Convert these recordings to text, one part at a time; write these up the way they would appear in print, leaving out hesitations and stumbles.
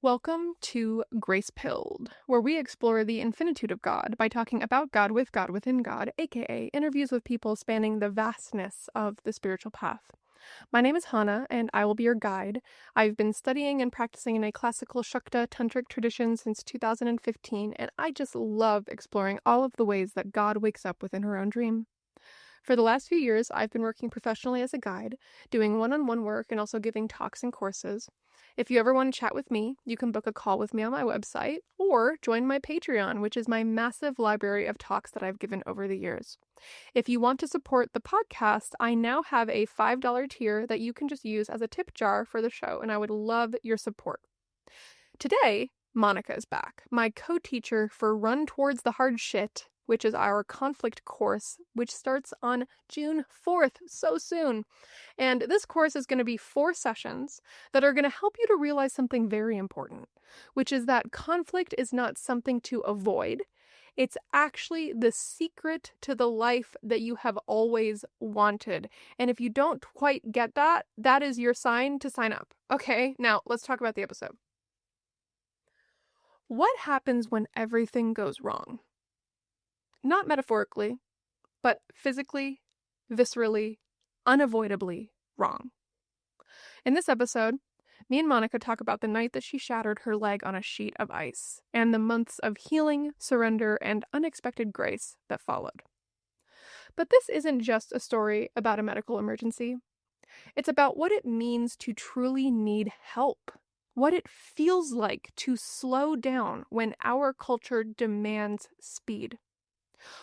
Welcome to Grace Pilled, where we explore the infinitude of God by talking about God, within God, aka interviews with people spanning the vastness of the spiritual path. My name is Hanna, and I will be your guide. I've been studying and practicing in a classical Shakta tantric tradition since 2015, and I just love exploring all of the ways that God wakes up within her own dream. For the last few years, I've been working professionally as a guide, doing one-on-one work and also giving talks and courses. If you ever want to chat with me, you can book a call with me on my website or join my Patreon, which is my massive library of talks that I've given over the years. If you want to support the podcast, I now have a $5 tier that you can just use as a tip jar for the show, and I would love your support. Today, Monica is back, my co-teacher for Run Towards the Hard Shit, which is our conflict course, which starts on June 4th, so soon. And this course is going to be 4 sessions that are going to help you to realize something very important, which is that conflict is not something to avoid. It's actually the secret to the life that you have always wanted. And if you don't quite get that, that is your sign to sign up. Okay, now let's talk about the episode. What happens when everything goes wrong? Not metaphorically, but physically, viscerally, unavoidably wrong. In this episode, me and Monica talk about the night that she shattered her leg on a sheet of ice, and the months of healing, surrender, and unexpected grace that followed. But this isn't just a story about a medical emergency. It's about what it means to truly need help, what it feels like to slow down when our culture demands speed,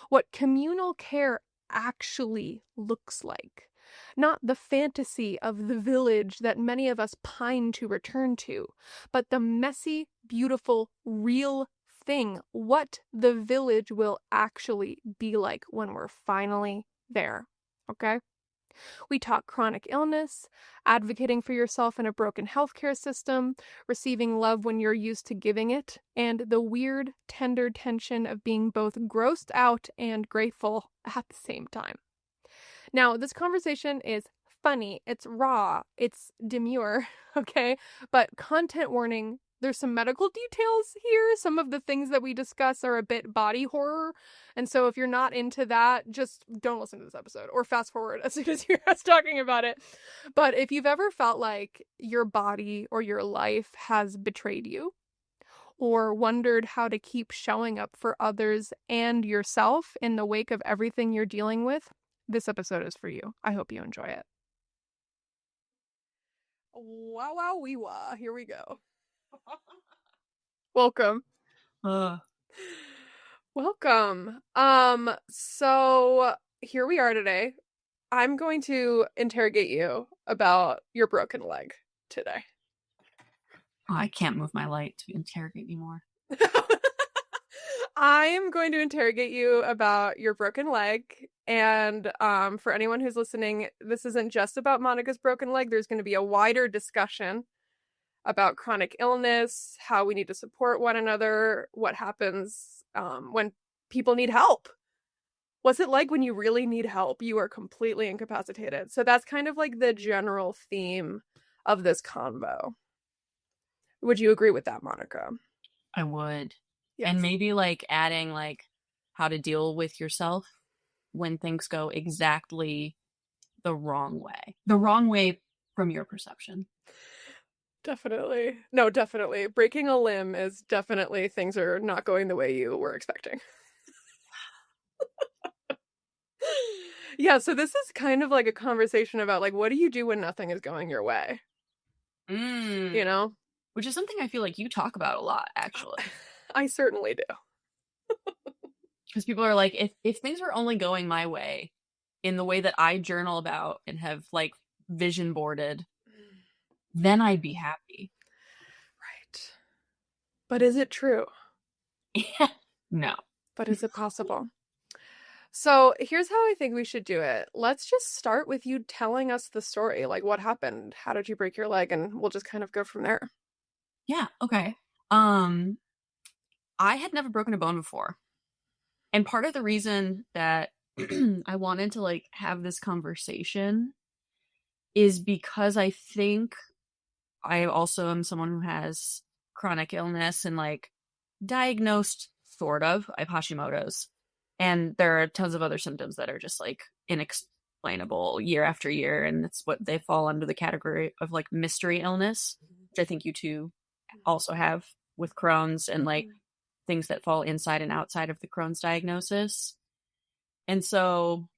what communal care actually looks like. Not the fantasy of the village that many of us pine to return to, but the messy, beautiful, real thing, what the village will actually be like when we're finally there, okay? We talk chronic illness, advocating for yourself in a broken healthcare system, receiving love when you're used to giving it, and the weird, tender tension of being both grossed out and grateful at the same time. Now, this conversation is funny, it's raw, it's demure, okay? But content warning, there's some medical details here. Some of the things that we discuss are a bit body horror. And so if you're not into that, just don't listen to this episode or fast forward as soon as you hear us talking about it. But if you've ever felt like your body or your life has betrayed you, or wondered how to keep showing up for others and yourself in the wake of everything you're dealing with, this episode is for you. I hope you enjoy it. Wow, wow, wee wah. Here we go. Welcome. Welcome. So here we are today. I'm going to interrogate you about your broken leg today. Oh, I can't move my light to interrogate me more. I'm going to interrogate you about your broken leg. And for anyone who's listening, this isn't just about Monica's broken leg. There's going to be a wider discussion about chronic illness, how we need to support one another, what happens when people need help. What's it like when you really need help? You are completely incapacitated. So that's kind of like the general theme of this convo. Would you agree with that, Monica? I would. Yes. And maybe like adding like how to deal with yourself when things go exactly the wrong way. The wrong way from your perception. Definitely. No, definitely. Breaking a limb is definitely things are not going the way you were expecting. Yeah, so this is kind of like a conversation about like, what do you do when nothing is going your way? You know? Which is something I feel like you talk about a lot, actually. I certainly do. Because people are like, if things were only going my way in the way that I journal about and have like vision boarded, then I'd be happy. Right. But is it true? No. But is it possible? So here's how I think we should do it. Let's just start with you telling us the story. Like, what happened? How did you break your leg? And we'll just kind of go from there. Yeah, okay. I had never broken a bone before. And part of the reason that I wanted to like have this conversation is because I think I also am someone who has chronic illness and like diagnosed sort of. I have Hashimoto's. And there are tons of other symptoms that are just like inexplainable year after year. And it's what they fall under the category of like mystery illness, which I think you two also have with Crohn's and like things that fall inside and outside of the Crohn's diagnosis. And so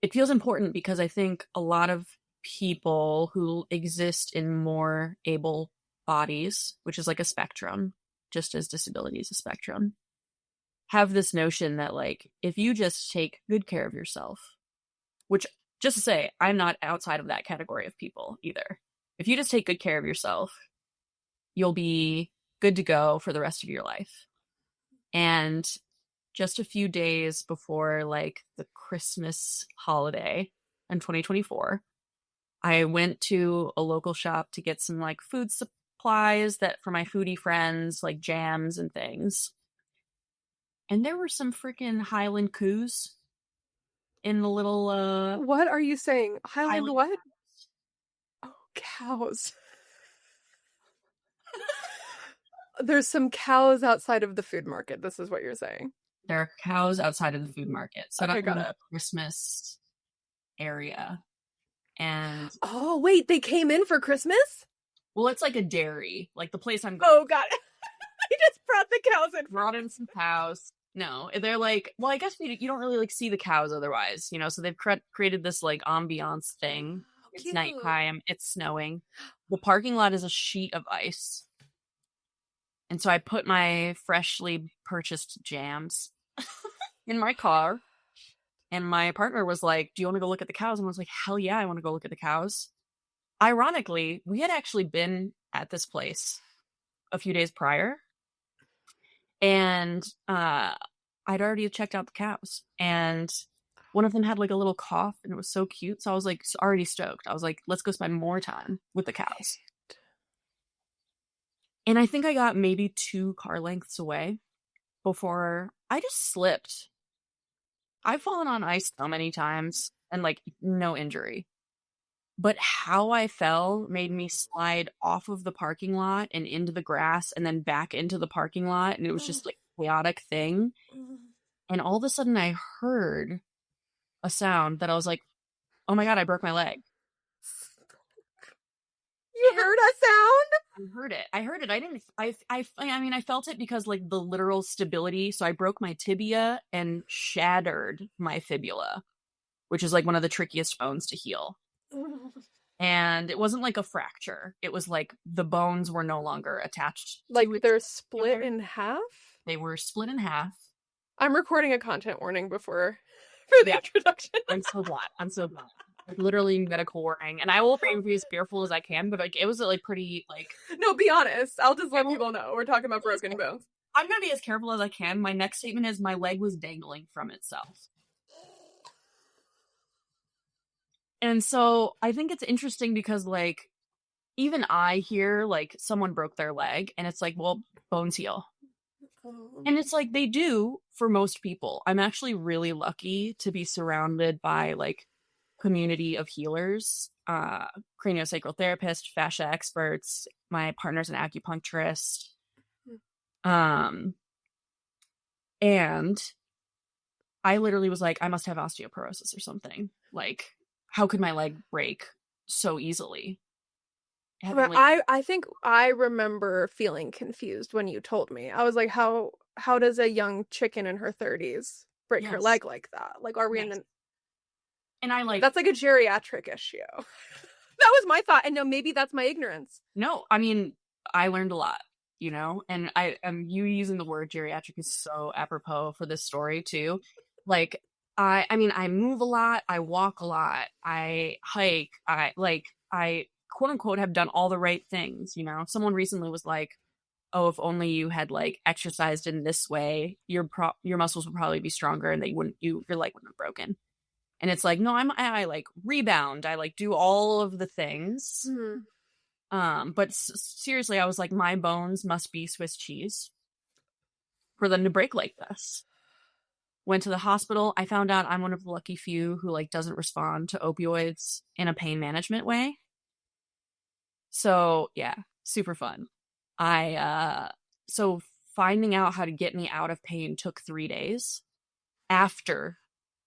it feels important because I think a lot of people who exist in more able bodies, which is like a spectrum, just as disability is a spectrum, have this notion that like if you just take good care of yourself, which just to say, I'm not outside of that category of people either. If you just take good care of yourself, you'll be good to go for the rest of your life. And just a few days before like the Christmas holiday in 2024, I went to a local shop to get some like food supplies that for my foodie friends, like jams and things. And there were some freaking Highland coos in the little What are you saying? Highland what? cows. Oh, cows. There's some cows outside of the food market. This is what you're saying. There are cows outside of the food market. So Okay, that's got in it. the Christmas area. And oh, wait, they came in for Christmas? well, it's like a dairy, like the place I'm Oh, got it. I just brought the cows in. brought in some cows. No, they're like, well, I guess you don't really like see the cows otherwise, you know, so they've created this like ambiance thing. It's Cute. nighttime, it's snowing. The parking lot is a sheet of ice. And so I put my freshly purchased jams in my car. And my partner was like, do you want to go look at the cows? And I was like, hell yeah, I want to go look at the cows. Ironically, we had actually been at this place a few days prior. And I'd already checked out the cows. And one of them had like a little cough and it was so cute. So I was like already stoked. I was like, let's go spend more time with the cows. And I think I got maybe 2 car lengths away before I just slipped. I've fallen on ice so many times and like no injury. But how I fell made me slide off of the parking lot and into the grass and then back into the parking lot. And it was just like a chaotic thing. And all of a sudden I heard a sound that I was like, oh my God, I broke my leg. You heard a sound? I heard it. I didn't, I mean, I felt it because like the literal stability. So I broke my tibia and shattered my fibula, which is like one of the trickiest bones to heal. And it wasn't like a fracture. It was like the bones were no longer attached. Like they're split in half? They were split in half. I'm recording a content warning for the introduction. I'm so glad. Like, literally medical warning. And I will be as fearful as I can, but like it was like pretty like no, be honest. I'll just let people know. We're talking about broken bones. I'm gonna be as careful as I can. My next statement is my leg was dangling from itself. And so I think it's interesting because like even I hear like someone broke their leg and it's like, well, bones heal. And it's like they do for most people. I'm actually really lucky to be surrounded by like community of healers, craniosacral therapists, fascia experts. My partner's an acupuncturist. And I literally was like, I must have osteoporosis or something. Like, how could my leg break so easily? I think I remember feeling confused when you told me. I was like, how does a young chicken in her 30s break her leg like that? Like, are we in an... And I like... That's like a geriatric issue. That was my thought. And no, maybe that's my ignorance. No, I mean, I learned a lot, you know? And you using the word geriatric is so apropos for this story too. Like, I mean, I move a lot, I walk a lot, I hike, I quote unquote have done all the right things, you know? Someone recently was like, oh, if only you had like exercised in this way, your muscles would probably be stronger and your leg wouldn't have broken. And it's like, no, I like rebound, I like do all of the things. Mm-hmm. But seriously, I was like, my bones must be Swiss cheese for them to break like this. Went to the hospital. I found out I'm one of the lucky few who like doesn't respond to opioids in a pain management way. So yeah, super fun. So finding out how to get me out of pain took 3 days after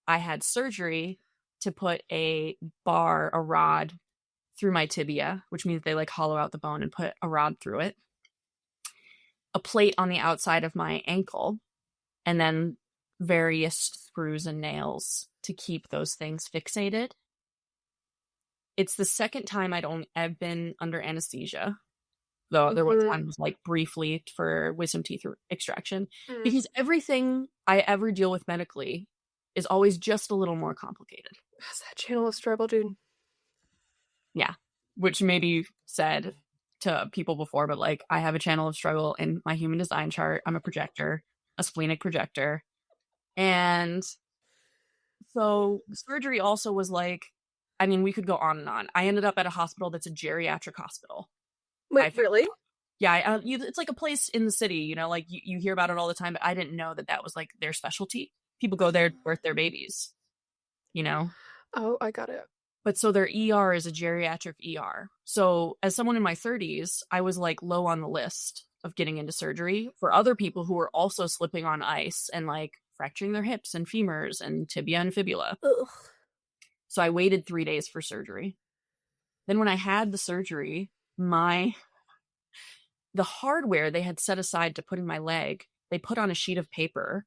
I had surgery to put a rod through my tibia, which means they like hollow out the bone and put a rod through it, a plate on the outside of my ankle, and then various screws and nails to keep those things fixated. It's the second time I've been under anesthesia, though there was time was like briefly for wisdom teeth extraction, because everything I ever deal with medically is always just a little more complicated. That's that channel of struggle, dude. Yeah, which maybe said to people before, but like I have a channel of struggle in my human design chart. I'm a projector, a splenic projector. And so surgery also was like, I mean, we could go on and on. I ended up at a hospital that's a geriatric hospital. Wait, really? Yeah, it's like a place in the city, you know, like you hear about it all the time, but I didn't know that was like their specialty. People go there to birth their babies, you know? Oh, I got it. But so their ER is a geriatric ER. So as someone in my 30s, I was like low on the list of getting into surgery for other people who were also slipping on ice and like fracturing their hips and femurs and tibia and fibula. Ugh. So I waited 3 days for surgery. Then when I had the surgery, the hardware they had set aside to put in my leg, they put on a sheet of paper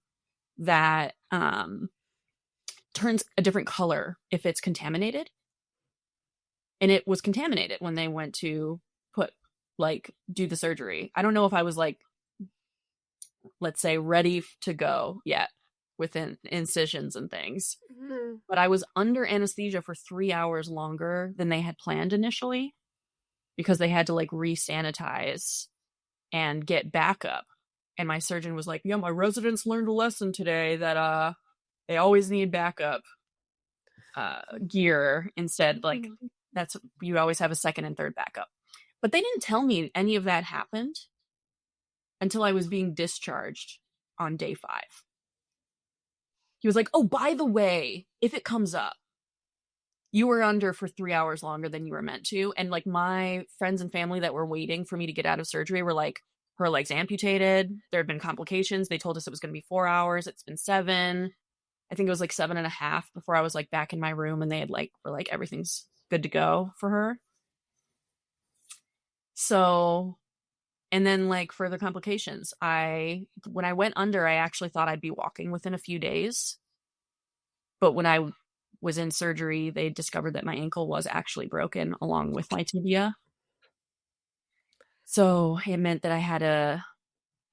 that turns a different color if it's contaminated. And it was contaminated when they went to do the surgery. I don't know if I was like, let's say, ready to go yet with incisions and things. Mm-hmm. But I was under anesthesia for 3 hours longer than they had planned initially because they had to like re-sanitize and get backup. And my surgeon was like, yeah, my residents learned a lesson today that they always need backup gear instead. Like you always have a second and third backup. But they didn't tell me any of that happened until I was being discharged on day 5. He was like, oh, by the way, if it comes up, you were under for 3 hours longer than you were meant to. And like my friends and family that were waiting for me to get out of surgery were like, her leg's amputated. There had been complications. They told us it was going to be 4 hours. It's been 7. I think it was like 7.5 before I was like back in my room and they had were like, everything's good to go for her. So, and then like further complications. When I went under, I actually thought I'd be walking within a few days. But when I was in surgery, they discovered that my ankle was actually broken along with my tibia. So it meant that I had a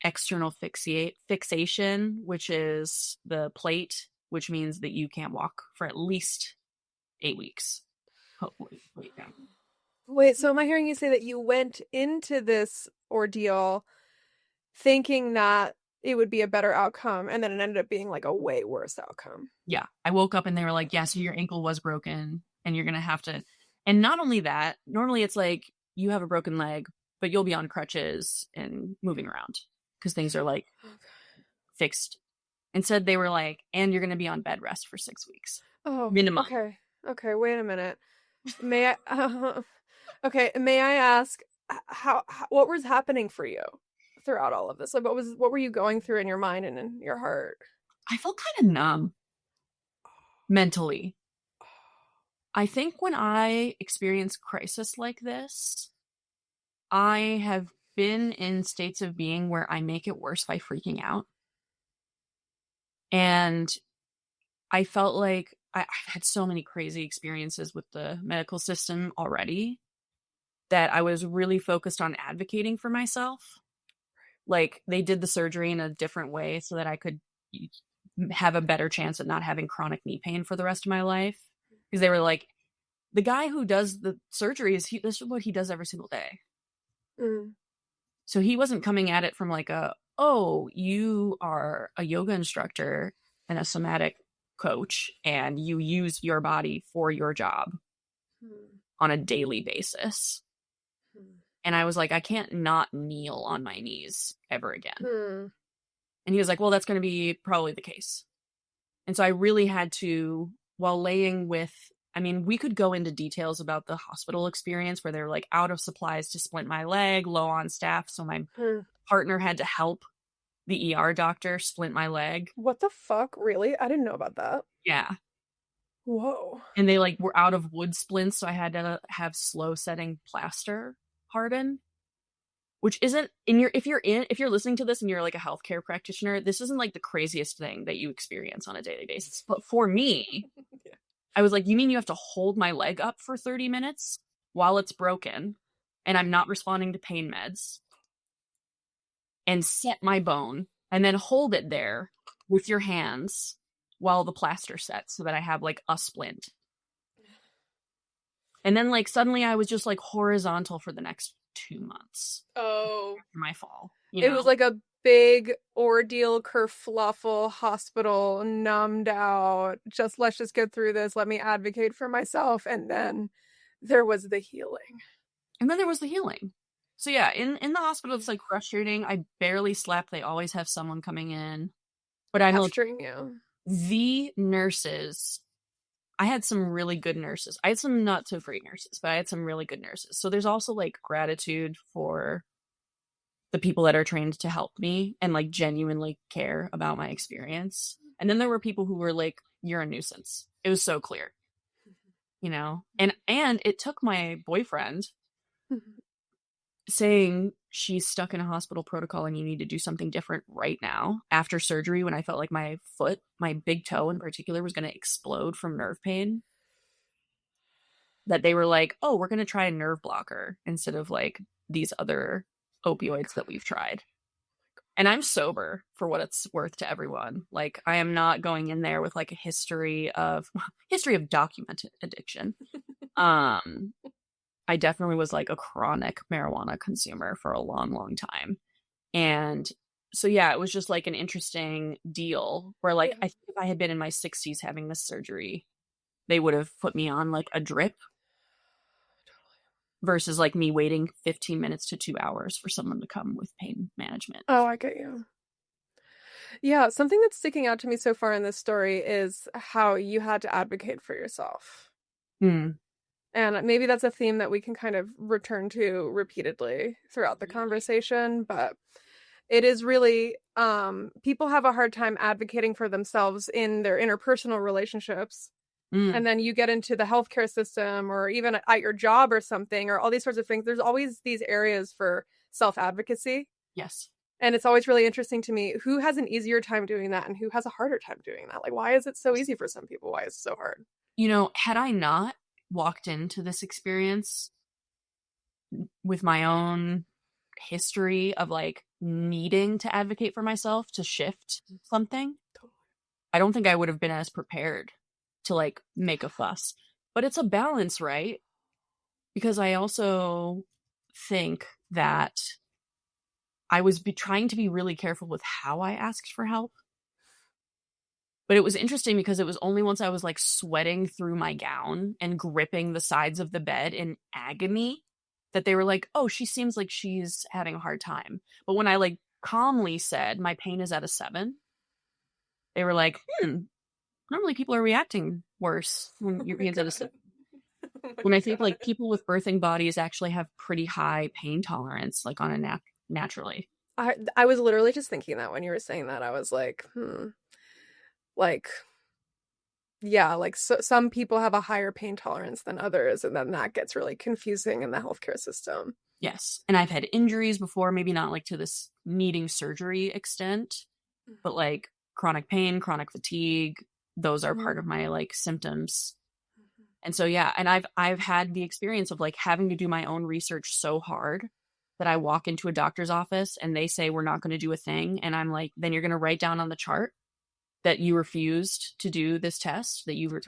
external fixation, which is the plate, which means that you can't walk for at least 8 weeks. Hopefully. Wait, so am I hearing you say that you went into this ordeal thinking that it would be a better outcome, and then it ended up being like a way worse outcome? Yeah. I woke up and they were like, yeah, so your ankle was broken and you're going to have to. And not only that, normally it's like you have a broken leg, but you'll be on crutches and moving around because things are like fixed. Instead, they were like, and you're going to be on bed rest for 6 weeks. Oh, minimum. Okay, wait a minute. May I? Okay, may I ask how what was happening for you throughout all of this? Like, what were you going through in your mind and in your heart? I felt kind of numb mentally. I think when I experience crisis like this, I have been in states of being where I make it worse by freaking out. And I felt like I've had so many crazy experiences with the medical system already that I was really focused on advocating for myself. Like they did the surgery in a different way so that I could have a better chance at not having chronic knee pain for the rest of my life. Because they were like, the guy who does the surgery this is what he does every single day. Mm. So he wasn't coming at it from like oh, you are a yoga instructor and a somatic coach and you use your body for your job on a daily basis. And I was like, I can't not kneel on my knees ever again. And he was like, well, that's going to be probably the case. And so I really had to, while laying with I mean, we could go into details about the hospital experience where they're like out of supplies to splint my leg, low on staff. So my partner had to help the ER doctor splint my leg. What the fuck? Really? I didn't know about that. Yeah. Whoa. And they like were out of wood splints, so I had to have slow setting plaster harden. Which isn't if you're listening to this and you're like a healthcare practitioner, this isn't like the craziest thing that you experience on a daily basis. But for me, yeah. I was like, you mean you have to hold my leg up for 30 minutes while it's broken and I'm not responding to pain meds and set my bone and then hold it there with your hands while the plaster sets so that I have like a splint. And then like suddenly I was just like horizontal for the next 2 months. Oh. After my fall. It was like a big ordeal, kerfluffle, hospital, numbed out. Let's just get through this. Let me advocate for myself. And then there was the healing. So yeah, in the hospital, it's like frustrating. I barely slept. They always have someone coming in. But I know the nurses, I had some really good nurses. I had some not so great nurses, but I had some really good nurses. So there's also like gratitude for the people that are trained to help me and like genuinely care about my experience. And then there were people who were like, you're a nuisance. It was so clear, you know? And it took my boyfriend saying she's stuck in a hospital protocol and you need to do something different right now after surgery, when I felt like my foot, my big toe in particular, was going to explode from nerve pain, that they were like, oh, we're going to try a nerve blocker instead of like these other opioids that we've tried. And I'm sober, for what it's worth to everyone. Like, I am not going in there with like a history of documented addiction. I definitely was like a chronic marijuana consumer for a long, long time. And so, yeah, it was just like an interesting deal where like, I think if I had been in my 60s having this surgery, they would have put me on like a drip versus like me waiting 15 minutes to 2 hours for someone to come with pain management. Oh, I get you. Yeah, something that's sticking out to me so far in this story is how you had to advocate for yourself. And maybe that's a theme that we can kind of return to repeatedly throughout the conversation, but it is really, people have a hard time advocating for themselves in their interpersonal relationships. And then you get into the healthcare system or even at your job or something, or all these sorts of things. There's always these areas for self-advocacy. Yes. And it's always really interesting to me who has an easier time doing that and who has a harder time doing that. Like, why is it so easy for some people? Why is it so hard? You know, had I not walked into this experience with my own history of like needing to advocate for myself to shift something, I don't think I would have been as prepared to like make a fuss. But it's a balance, right? Because I also think that I was trying to be really careful with how I asked for help. But it was interesting because it was only once I was like sweating through my gown and gripping the sides of the bed in agony that they were like, oh, she seems like she's having a hard time. But when I like calmly said my pain is at a 7, they were like, normally people are reacting worse when your pain's at a 7. When I think like people with birthing bodies actually have pretty high pain tolerance, like on a naturally. I was literally just thinking that when you were saying that. I was like, like, yeah, like some people have a higher pain tolerance than others, and then that gets really confusing in the healthcare system. Yes. And I've had injuries before, maybe not like to this needing surgery extent, but like chronic pain, chronic fatigue, those are part of my like symptoms. And so, yeah, and I've had the experience of like having to do my own research so hard that I walk into a doctor's office and they say, we're not going to do a thing. And I'm like, then you're going to write down on the chart that you refused to do this test, that you were,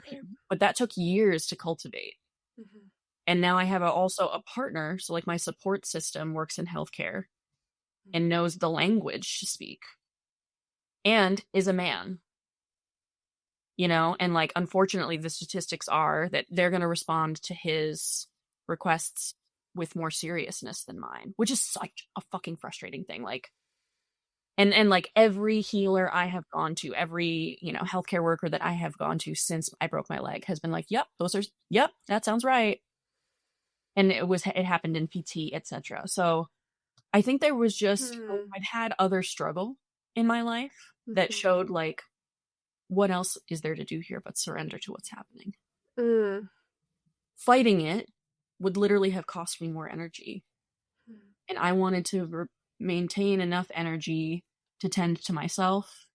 but that took years to cultivate. And now I have also a partner. So like my support system works in healthcare and knows the language to speak and is a man, you know, and like, unfortunately the statistics are that they're going to respond to his requests with more seriousness than mine, which is such a fucking frustrating thing. Like, And like every healer I have gone to, every, healthcare worker that I have gone to since I broke my leg has been like, yep, that sounds right. And it happened in PT, etc. So I think there was just, I've had other struggle in my life that showed like, what else is there to do here but surrender to what's happening? Fighting it would literally have cost me more energy. And I wanted to maintain enough energy to tend to myself.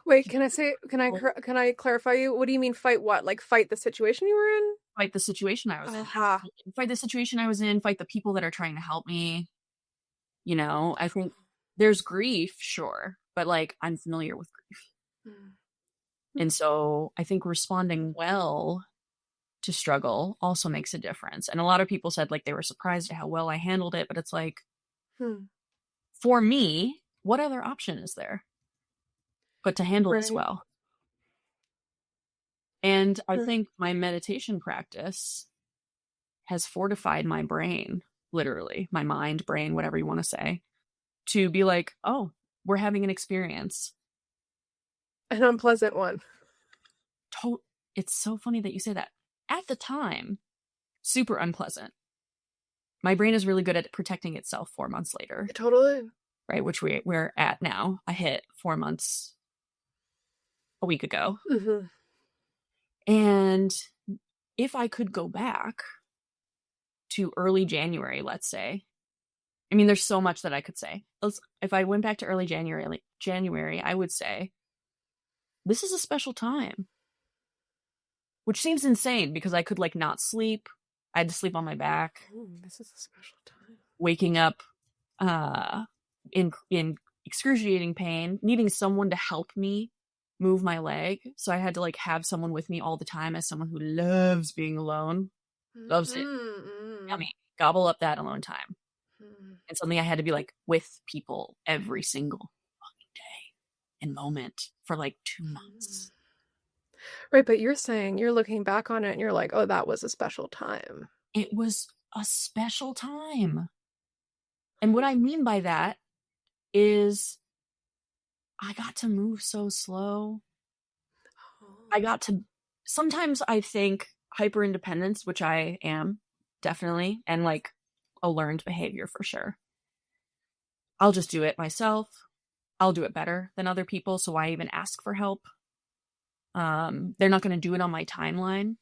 Wait, can I clarify you? What do you mean fight what? Like fight the situation you were in? Fight the situation I was in. Fight the situation I was in, fight the people that are trying to help me. I think there's grief, sure, but like I'm familiar with grief. And so I think responding well to struggle also makes a difference. And a lot of people said like they were surprised at how well I handled it, but it's like, for me, what other option is there but to handle this well? And I think my meditation practice has fortified my brain, literally, my mind, brain, whatever you want to say, to be like, oh, we're having an experience. An unpleasant one. It's so funny that you say that. At the time, super unpleasant. My brain is really good at protecting itself 4 months later. Totally. Right, which we're at now. I hit 4 months a week ago. And if I could go back to early January, let's say, I mean, there's so much that I could say. If I went back to early January, I would say, this is a special time. Which seems insane because I could like not sleep. I had to sleep on my back. This is a special time. Waking up in excruciating pain, needing someone to help me move my leg. So I had to like have someone with me all the time as someone who loves being alone. Loves it. Yummy. Gobble up that alone time. And suddenly I had to be like with people every single fucking day and moment for like 2 months. Right, but you're saying you're looking back on it and you're like, oh, that was a special time. It was a special time. And what I mean by that is I got to move so slow. Sometimes I think hyper independence, which I am definitely, and like a learned behavior for sure. I'll just do it myself. I'll do it better than other people. So why even ask for help? They're not going to do it on my timeline.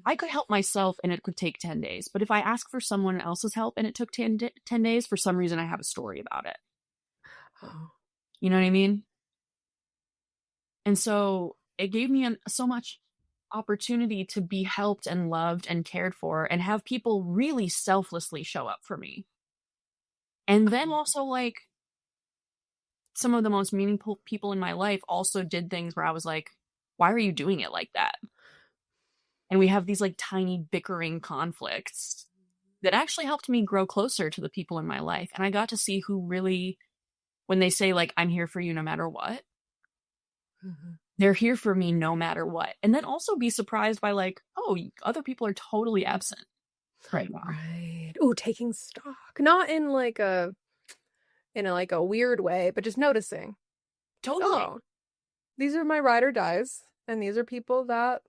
I could help myself and it could take 10 days. But if I ask for someone else's help and it took 10 days, for some reason I have a story about it. You know what I mean? And so it gave me so much opportunity to be helped and loved and cared for and have people really selflessly show up for me. And then also like some of the most meaningful people in my life also did things where I was like, why are you doing it like that? And we have these like tiny bickering conflicts that actually helped me grow closer to the people in my life. And I got to see who really, when they say like, I'm here for you no matter what, they're here for me no matter what. And then also be surprised by like, oh, other people are totally absent right now. Right. Oh, taking stock. Not in like a weird way, but just noticing. Totally. Oh, these are my ride or dies, and these are people that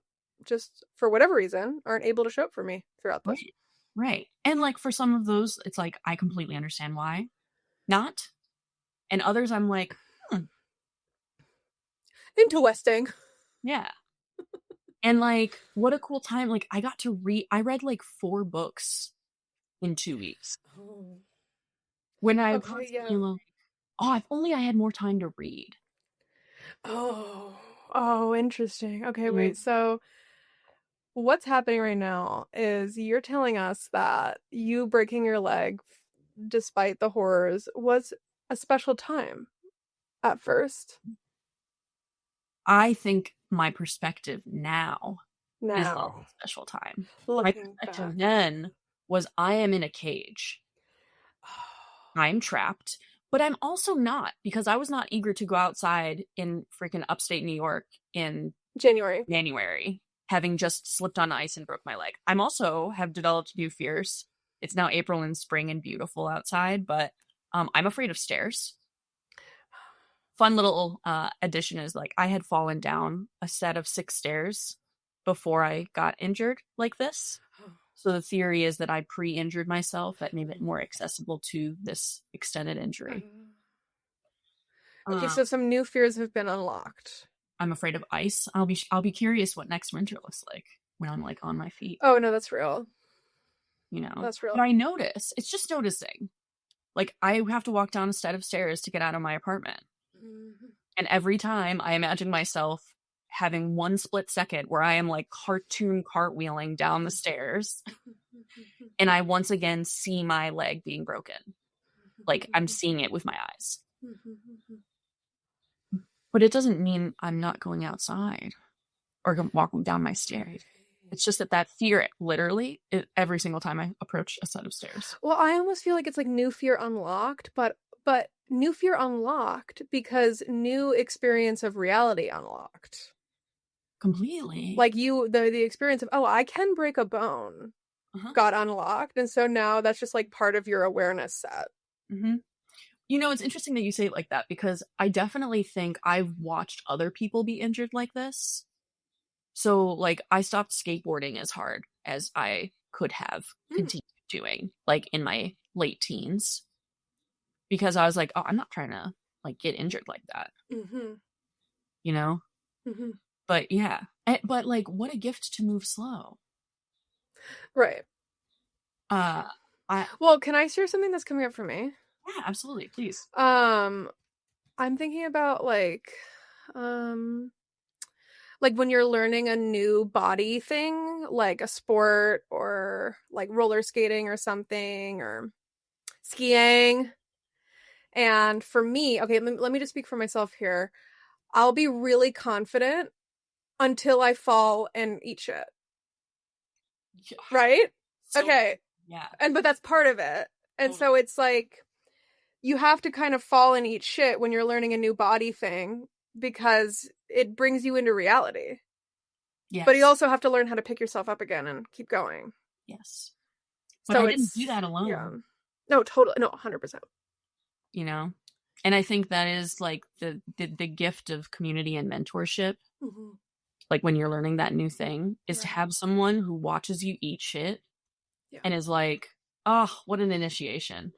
just, for whatever reason, aren't able to show up for me throughout this. Right. And like for some of those, it's like, I completely understand why not. And others, I'm like, Interesting. Yeah. And like, what a cool time. Like I read like 4 books in 2 weeks. When I was like, oh, if only I had more time to read. Oh, interesting. Okay, wait. So what's happening right now is you're telling us that you breaking your leg, despite the horrors, was a special time at first. I think my perspective now is a special time. My perspective then was I am in a cage. I'm trapped. But I'm also not, because I was not eager to go outside in freaking upstate New York in January, having just slipped on ice and broke my leg. I'm also have developed new fears. It's now April and spring and beautiful outside, but I'm afraid of stairs. fun little addition is like I had fallen down a set of 6 stairs before I got injured like this. So the theory is that I pre-injured myself that made it more accessible to this extended injury. Okay, so some new fears have been unlocked. I'm afraid of ice. I'll be curious what next winter looks like when I'm like on my feet. Oh no, that's real. You know, that's real. But I notice it's just noticing. Like I have to walk down a set of stairs to get out of my apartment, and every time I imagine myself having one split second where I am like cartoon cartwheeling down the stairs, and I once again see my leg being broken. Like I'm seeing it with my eyes. But it doesn't mean I'm not going outside or walking down my stairs. It's just that fear, literally, every single time I approach a set of stairs. Well, I almost feel like it's like new fear unlocked, but new fear unlocked because new experience of reality unlocked. Completely. Like the experience of, oh, I can break a bone got unlocked. And so now that's just like part of your awareness set. Mm-hmm. You know, it's interesting that you say it like that because I definitely think I've watched other people be injured like this. So, like, I stopped skateboarding as hard as I could have continued doing, like, in my late teens. Because I was like, oh, I'm not trying to, like, get injured like that. You know? But, yeah. But, like, what a gift to move slow. Right. Well, can I share something that's coming up for me? Yeah, absolutely. Please. I'm thinking about like when you're learning a new body thing, like a sport or like roller skating or something or skiing. And for me, okay, let me just speak for myself here. I'll be really confident until I fall and eat shit. Right? So, okay. Yeah. But that's part of it. And so it's like you have to kind of fall and eat shit when you're learning a new body thing because it brings you into reality. Yes. But you also have to learn how to pick yourself up again and keep going. Yes. But so I didn't do that alone. Yeah. No, totally. No, 100%. You know? And I think that is like the gift of community and mentorship. Like when you're learning that new thing is to have someone who watches you eat shit and is like, oh, what an initiation.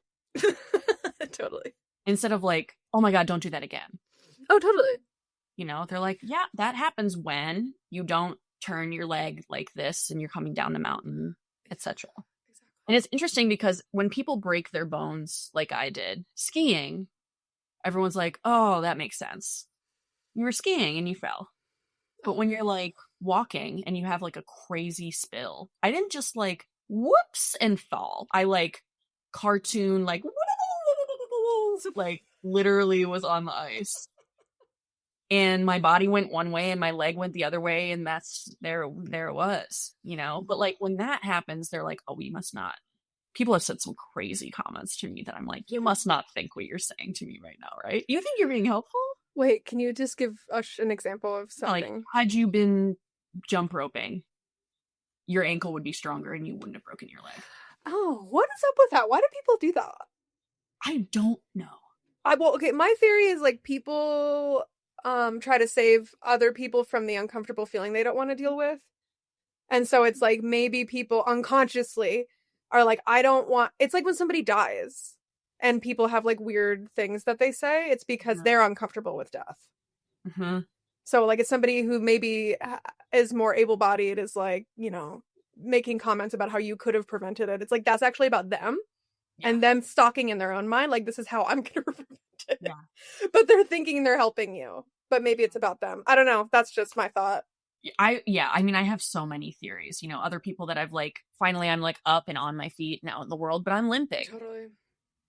Totally. Instead of like, oh my God, don't do that again. Oh, totally. You know, they're like, yeah, that happens when you don't turn your leg like this and you're coming down the mountain, etc. Exactly. And it's interesting because when people break their bones like I did skiing, everyone's like, oh, that makes sense. You were skiing and you fell. But when you're like walking and you have like a crazy spill, I didn't just like whoops and fall. I like cartoon like literally was on the ice. And my body went one way and my leg went the other way, and that's there it was, you know. But like when that happens, they're like, oh, you must not. People have said some crazy comments to me that I'm like, you must not think what you're saying to me right now, right? You think you're being helpful? Wait, can you just give us an example of something? Like, had you been jump roping, your ankle would be stronger and you wouldn't have broken your leg. Oh, what is up with that? Why do people do that? I don't know. Okay, my theory is like people try to save other people from the uncomfortable feeling they don't want to deal with. And so it's like maybe people unconsciously are like, I don't want, it's like when somebody dies and people have like weird things that they say, it's because they're uncomfortable with death. So like it's somebody who maybe is more able-bodied is like, you know, making comments about how you could have prevented it. It's like that's actually about them and them stalking in their own mind, like this is how I'm gonna prevent it. But they're thinking they're helping you, but maybe it's about them. I don't know. That's just my thought. I mean, I have so many theories, you know, other people that I've like, finally I'm like up and on my feet now in the world, but I'm limping. Totally.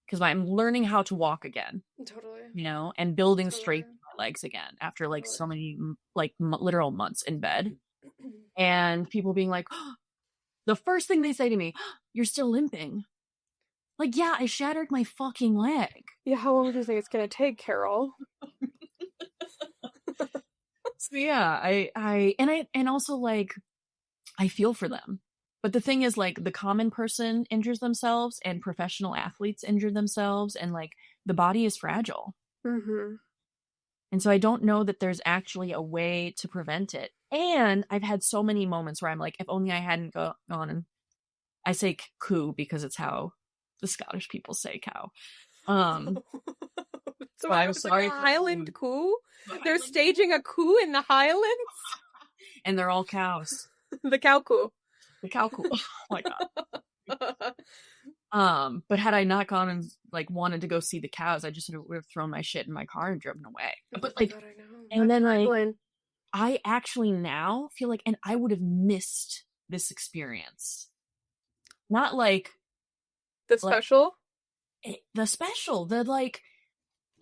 Because I'm learning how to walk again. Totally. You know, and building straight legs again after like so many like literal months in bed. And people being like, oh, the first thing they say to me, oh, you're still limping. Like, yeah, I shattered my fucking leg. Yeah, how long do you think it's gonna take, Carol? So yeah, I also like I feel for them. But the thing is, like, the common person injures themselves and professional athletes injure themselves, and like the body is fragile. And so I don't know that there's actually a way to prevent it. And I've had so many moments where I'm like, if only I hadn't gone and I say coup because it's how the Scottish people say cow. So I'm it was sorry like a for Highland food. coup? They're staging a coup in the Highlands? And they're all cows. The cow coup. The cow coup. Oh my god. But had I not gone and like wanted to go see the cows, I just would have thrown my shit in my car and driven away. But like, God, I know. and That then like, timeline. I actually now feel like, and I would have missed this experience. Not like The special? the special, the like,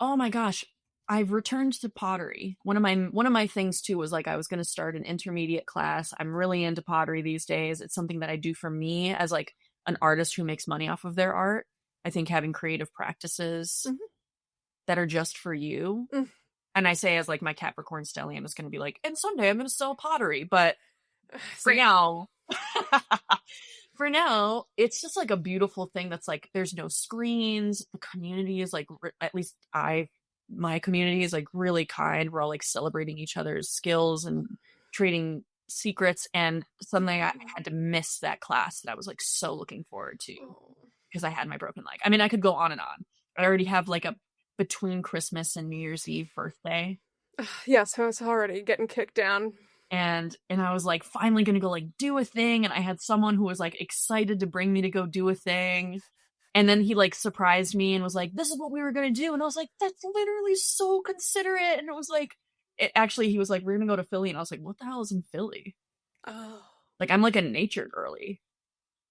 oh my gosh, I've returned to pottery. One of my things too was like I was going to start an intermediate class. I'm really into pottery these days. It's something that I do for me as like an artist who makes money off of their art. I think having creative practices that are just for you. And I say as like my Capricorn stellium is going to be like, and someday I'm going to sell pottery, but for now for now, it's just like a beautiful thing that's like there's no screens. The community is like, at least my community is like really kind. We're all like celebrating each other's skills and trading secrets. And suddenly I had to miss that class that I was like so looking forward to because I had my broken leg. I mean, I could go on and on. I already have like a between Christmas and New Year's Eve birthday. Yeah, so it's already getting kicked down. And I was like finally gonna go like do a thing, and I had someone who was like excited to bring me to go do a thing, and then he like surprised me and was like, this is what we were gonna do, and I was like, that's literally so considerate. And it was like, he was like, we're gonna go to Philly, and I was like, what the hell is in Philly? Like, I'm like a nature girly.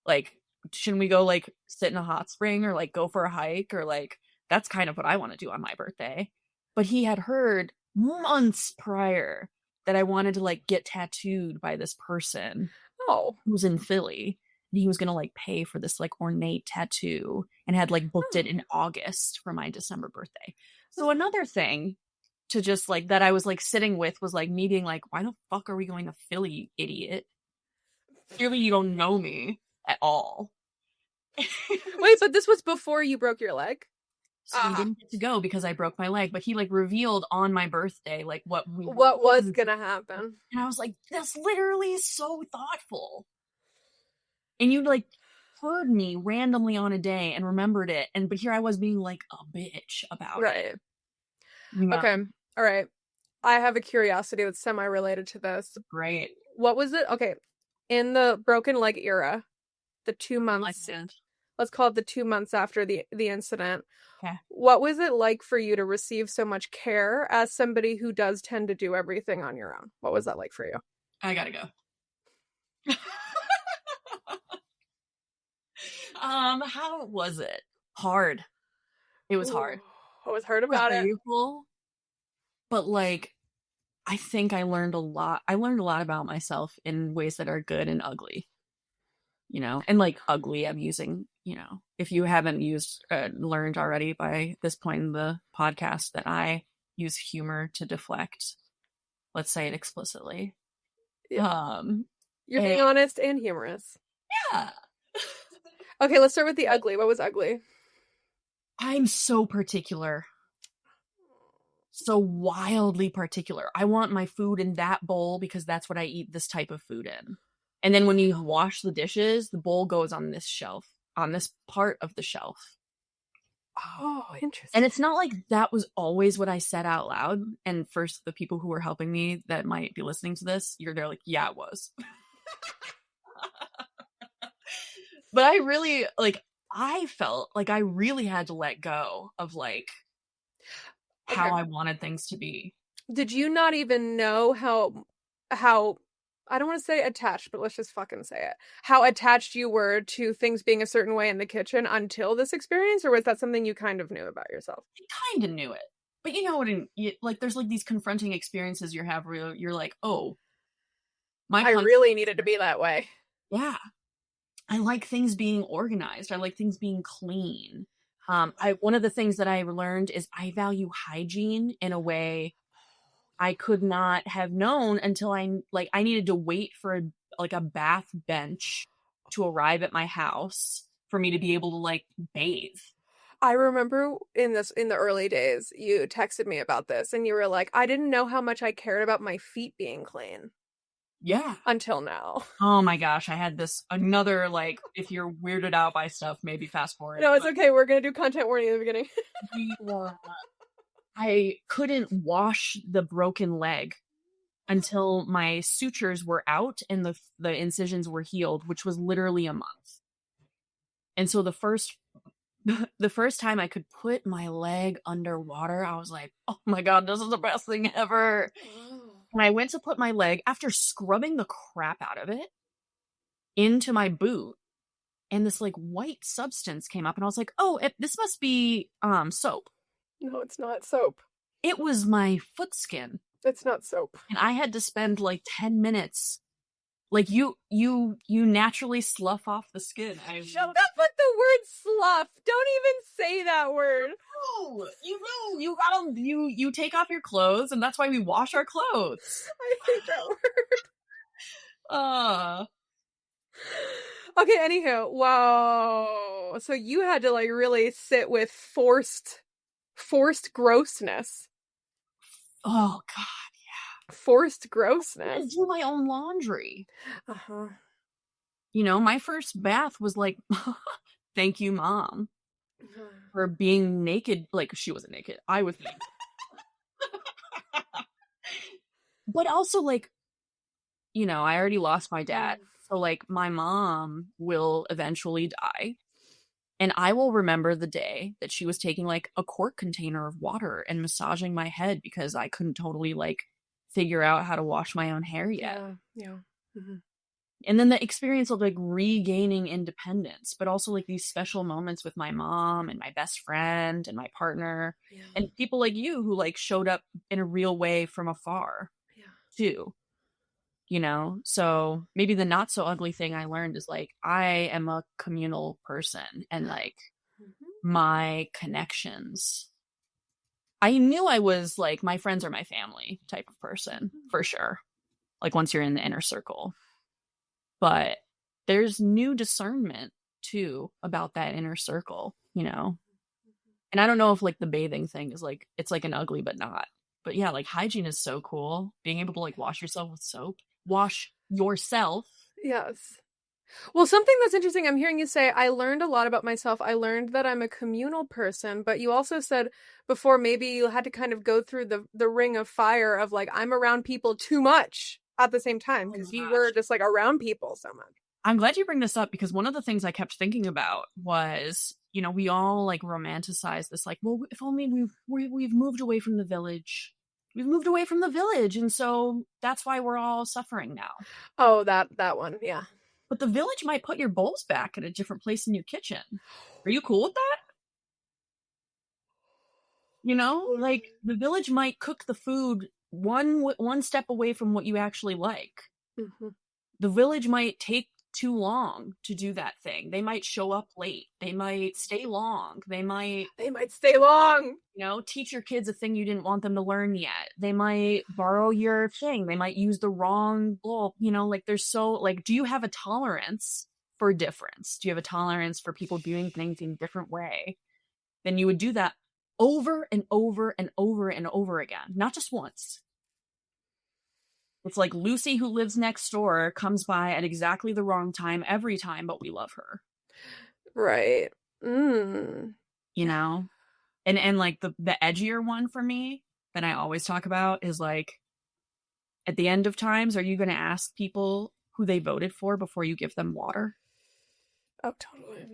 Like, shouldn't we go like sit in a hot spring or like go for a hike, or like that's kind of what I want to do on my birthday. But he had heard months prior that I wanted to like get tattooed by this person who was in Philly, and he was gonna like pay for this like ornate tattoo and had like booked it in August for my December birthday. So another thing to just like that I was like sitting with was like me being like, why the fuck are we going to Philly, you idiot? Clearly you don't know me at all. Wait, but this was before you broke your leg? So we didn't get to go because I broke my leg, but he like revealed on my birthday like what was gonna happen. And I was like, that's literally so thoughtful. And you like heard me randomly on a day and remembered it, and but here I was being like a bitch about it. Yeah. Okay. All right. I have a curiosity that's semi-related to this. Great. What was it? Okay. In the broken leg era, the 2 months. Let's call it the 2 months after the incident. Okay. What was it like for you to receive so much care as somebody who does tend to do everything on your own? What was that like for you? I gotta go. How was it? Hard. It was hard. What was hard about it? But like, I think I learned a lot. I learned a lot about myself in ways that are good and ugly. You know, and like ugly, I'm using, you know, if you haven't learned already by this point in the podcast that I use humor to deflect. Let's say it explicitly. Yeah. You're being honest and humorous. Yeah. Okay, let's start with the ugly. What was ugly? I'm so particular. So wildly particular. I want my food in that bowl because that's what I eat this type of food in. And then when you wash the dishes, the bowl goes on this shelf, on this part of the shelf. Oh, interesting. And it's not like that was always what I said out loud. And first, the people who were helping me that might be listening to this, they're like, yeah, it was. But I really, like, I felt like I really had to let go of, like, how I wanted things to be. Did you not even know how I don't want to say attached, but let's just fucking say it. How attached you were to things being a certain way in the kitchen until this experience, or was that something you kind of knew about yourself? I kind of knew it. But you know what, like, there's like these confronting experiences you have where you're like, oh, I really needed to be that way. Yeah. I like things being organized. I like things being clean. One of the things that I learned is I value hygiene in a way I could not have known until I needed to wait for a bath bench to arrive at my house for me to be able to like bathe. I remember in the early days, you texted me about this and you were like, I didn't know how much I cared about my feet being clean Yeah. until now. Oh my gosh, I had this another, like, if you're weirded out by stuff, maybe fast forward. No, it's okay. We're going to do content warning at the beginning. I couldn't wash the broken leg until my sutures were out and the incisions were healed, which was literally a month. And so the first time I could put my leg underwater, I was like, oh my God, this is the best thing ever. And I went to put my leg, after scrubbing the crap out of it, into my boot, and this like white substance came up, and I was like, oh, this must be soap. No, it's not soap. It was my foot skin. It's not soap. And I had to spend like 10 minutes. Like you naturally slough off the skin. Shut up with the word slough. Don't even say that word. No, you gotta you take off your clothes, and that's why we wash our clothes. I hate that word. Uh Okay, anywho, wow. So you had to like really sit with forced grossness. oh God. Forced I grossness. do my own laundry. Uh-huh. You know, my first bath was like, thank you, Mom, for being naked. Like, she wasn't naked. I was naked. But also, like, you know, I already lost my dad. So, like, my mom will eventually die. And I will remember the day that she was taking, like, a quart container of water and massaging my head because I couldn't totally, like, figure out how to wash my own hair yet. Yeah. Mm-hmm. And then the experience of like regaining independence, but also like these special moments with my mom and my best friend and my partner and people like you who like showed up in a real way from afar too, you know? So maybe the not so ugly thing I learned is like, I am a communal person, and like my connections, I knew I was like, my friends are my family type of person for sure. Like once you're in the inner circle. But there's new discernment too about that inner circle, you know? And I don't know if like the bathing thing is like, it's like an ugly but not. But yeah, like hygiene is so cool. Being able to like wash yourself with soap. Wash yourself. Yes. Well, something that's interesting, I'm hearing you say, I learned a lot about myself. I learned that I'm a communal person, but you also said before maybe you had to kind of go through the ring of fire of like, I'm around people too much at the same time because you were just like around people so much. I'm glad you bring this up because one of the things I kept thinking about was, you know, we all like romanticize this, like, well, if only we've moved away from the village. We've moved away from the village, and so that's why we're all suffering now. Oh, that one, yeah. But the village might put your bowls back at a different place in your kitchen. Are you cool with that? You know, like the village might cook the food one step away from what you actually like. Mm-hmm. The village might take too long to do that thing. They might show up late. They might stay long. They might stay long. You know, teach your kids a thing you didn't want them to learn yet. They might borrow your thing. They might use the wrong bulb. You know, like there's so like, do you have a tolerance for difference? Do you have a tolerance for people doing things in a different way? Then you would do that over and over and over and over again, not just once. It's like Lucy, who lives next door, comes by at exactly the wrong time every time, but we love her. Right. You know? And like the edgier one for me that I always talk about is like, at the end of times, are you going to ask people who they voted for before you give them water? Oh, totally.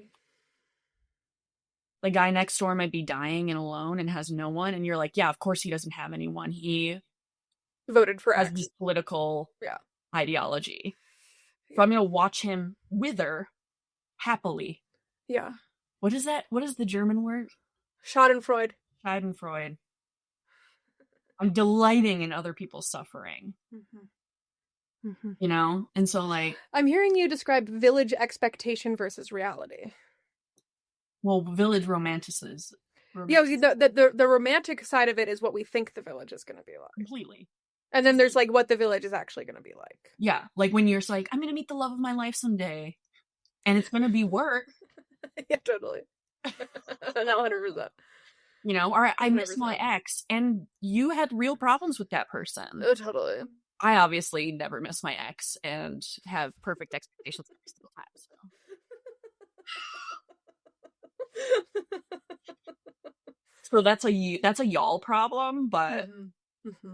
The guy next door might be dying and alone and has no one, and you're like, yeah, of course he doesn't have anyone. He voted for has X. this political ideology. So I'm going to watch him wither happily. Yeah. What is that? What is the German word? Schadenfreude. Schadenfreude. I'm delighting in other people's suffering. You know? And so like, I'm hearing you describe village expectation versus reality. Well, village romantices. Yeah, the romantic side of it is what we think the village is going to be like. Completely. And then there's like what the village is actually going to be like. Yeah, like when you're like, I'm going to meet the love of my life someday. And it's going to be work. Yeah, totally. No, 100%. You know, or I miss my 100%. ex, and you had real problems with that person. Oh, totally. I obviously never miss my ex and have perfect expectations every single time. So that's a y'all problem, but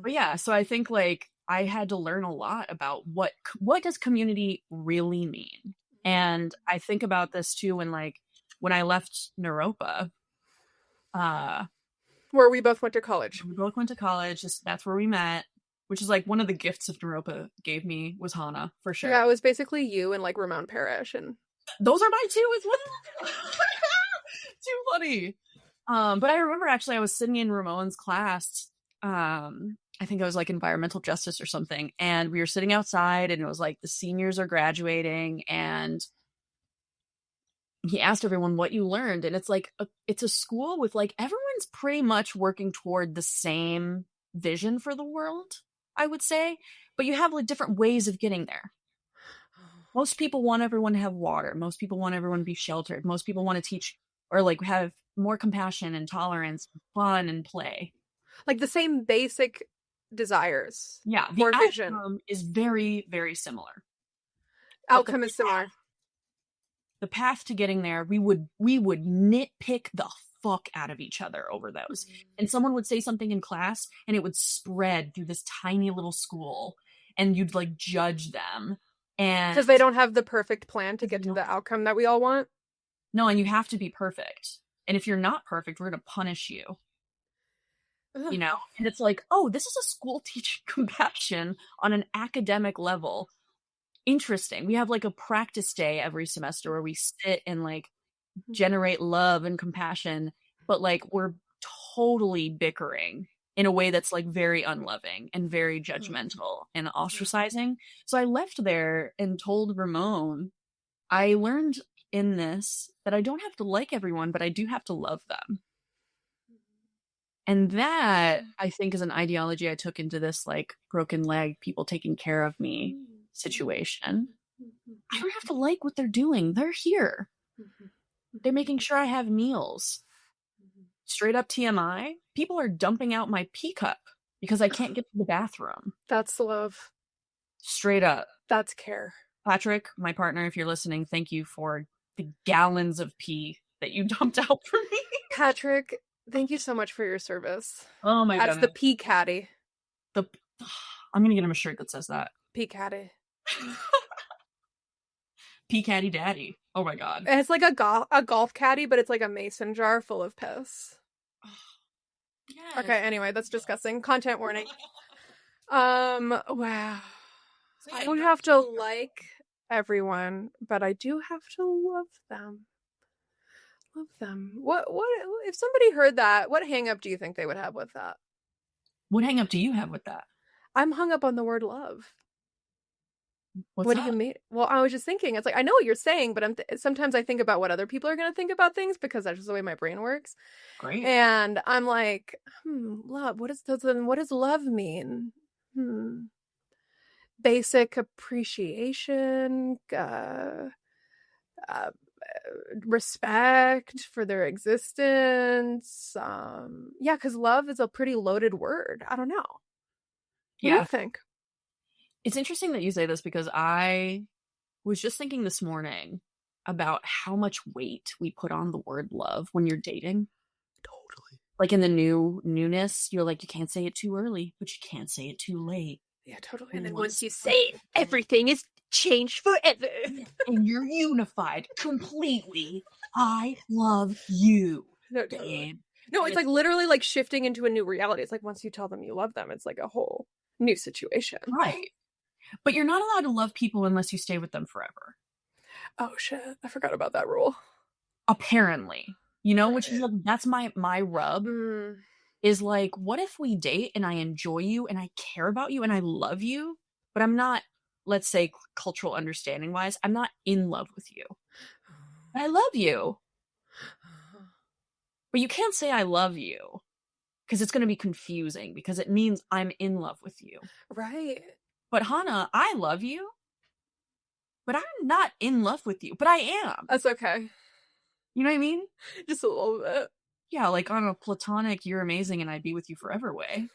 yeah. So I think like I had to learn a lot about what does community really mean, and I think about this too when I left Naropa. Where we both went to college. We both went to college. That's where we met, which is like one of the gifts of Naropa gave me was Hanna, for sure. Yeah, it was basically you and like Ramon Parrish, and those are mine too as well. Too funny. But I remember actually I was sitting in Ramon's class. I think I was like environmental justice or something, and we were sitting outside, and it was like the seniors are graduating, and he asked everyone what you learned, and it's like it's a school with like everyone's pretty much working toward the same vision for the world, I would say, but you have like different ways of getting there. Most people want everyone to have water. Most people want everyone to be sheltered. Most people want to teach or like have more compassion and tolerance, fun and play. Like the same basic desires. Yeah, the outcome is very, very similar. Outcome is similar. The path to getting there, we would nitpick the fuck out of each other over those. And someone would say something in class and it would spread through this tiny little school and you'd like judge them. And because they don't have the perfect plan to get to the outcome that we all want. No, and you have to be perfect. And if you're not perfect, we're going to punish you. Ugh. You know? And it's like, oh, this is a school teaching compassion on an academic level. Interesting. We have like a practice day every semester where we sit and like generate love and compassion, but like we're totally bickering in a way that's like very unloving and very judgmental and ostracizing. So I left there and told Ramon, I learned in this that I don't have to like everyone, but I do have to love them. And that, I think, is an ideology I took into this like broken leg, people taking care of me situation. I don't have to like what they're doing. They're here. They're making sure I have meals. Straight up TMI, people are dumping out my pee cup because I can't get to the bathroom. That's love. Straight up. That's care. Patrick, my partner, if you're listening, thank you for the gallons of pee that you dumped out for me. Patrick, thank you so much for your service. Oh my god. That's the pee caddy. I'm gonna get him a shirt that says that. Pee caddy. Pee caddy daddy. Oh my god. It's like a golf caddy, but it's like a mason jar full of piss. Yes. Okay, anyway, that's disgusting. Content warning. Wow. I don't have to like everyone, but I do have to love them. Love them. What if somebody heard that, what hang up do you think they would have with that? What hang up do you have with that? I'm hung up on the word love. What's what that? do you mean? Well, I was just thinking, it's like, I know what you're saying, but sometimes I think about what other people are going to think about things because that's just the way my brain works. Great. And I'm like, love, what does love mean? Basic appreciation, respect for their existence. Yeah, because love is a pretty loaded word. I don't know. What do you think? It's interesting that you say this because I was just thinking this morning about how much weight we put on the word love when you're dating. Totally. Like in the newness, you're like, you can't say it too early, but you can't say it too late. Yeah, totally. And then once you say it, everything is changed forever. And you're unified completely. I love you. No, totally. No, it's like literally like shifting into a new reality. It's like once you tell them you love them, it's like a whole new situation. Right. But you're not allowed to love people unless you stay with them forever. Oh shit, I forgot about that rule. Apparently. You know, which is like, that's my rub. Is like, what if we date and I enjoy you and I care about you and I love you, but I'm not, let's say cultural understanding wise, I'm not in love with you. But I love you. But you can't say I love you because it's going to be confusing because it means I'm in love with you. Right. But Hanna, I love you, but I'm not in love with you, but I am. That's okay. You know what I mean? Just a little bit. Yeah, like on a platonic "you're amazing and I'd be with you forever" way.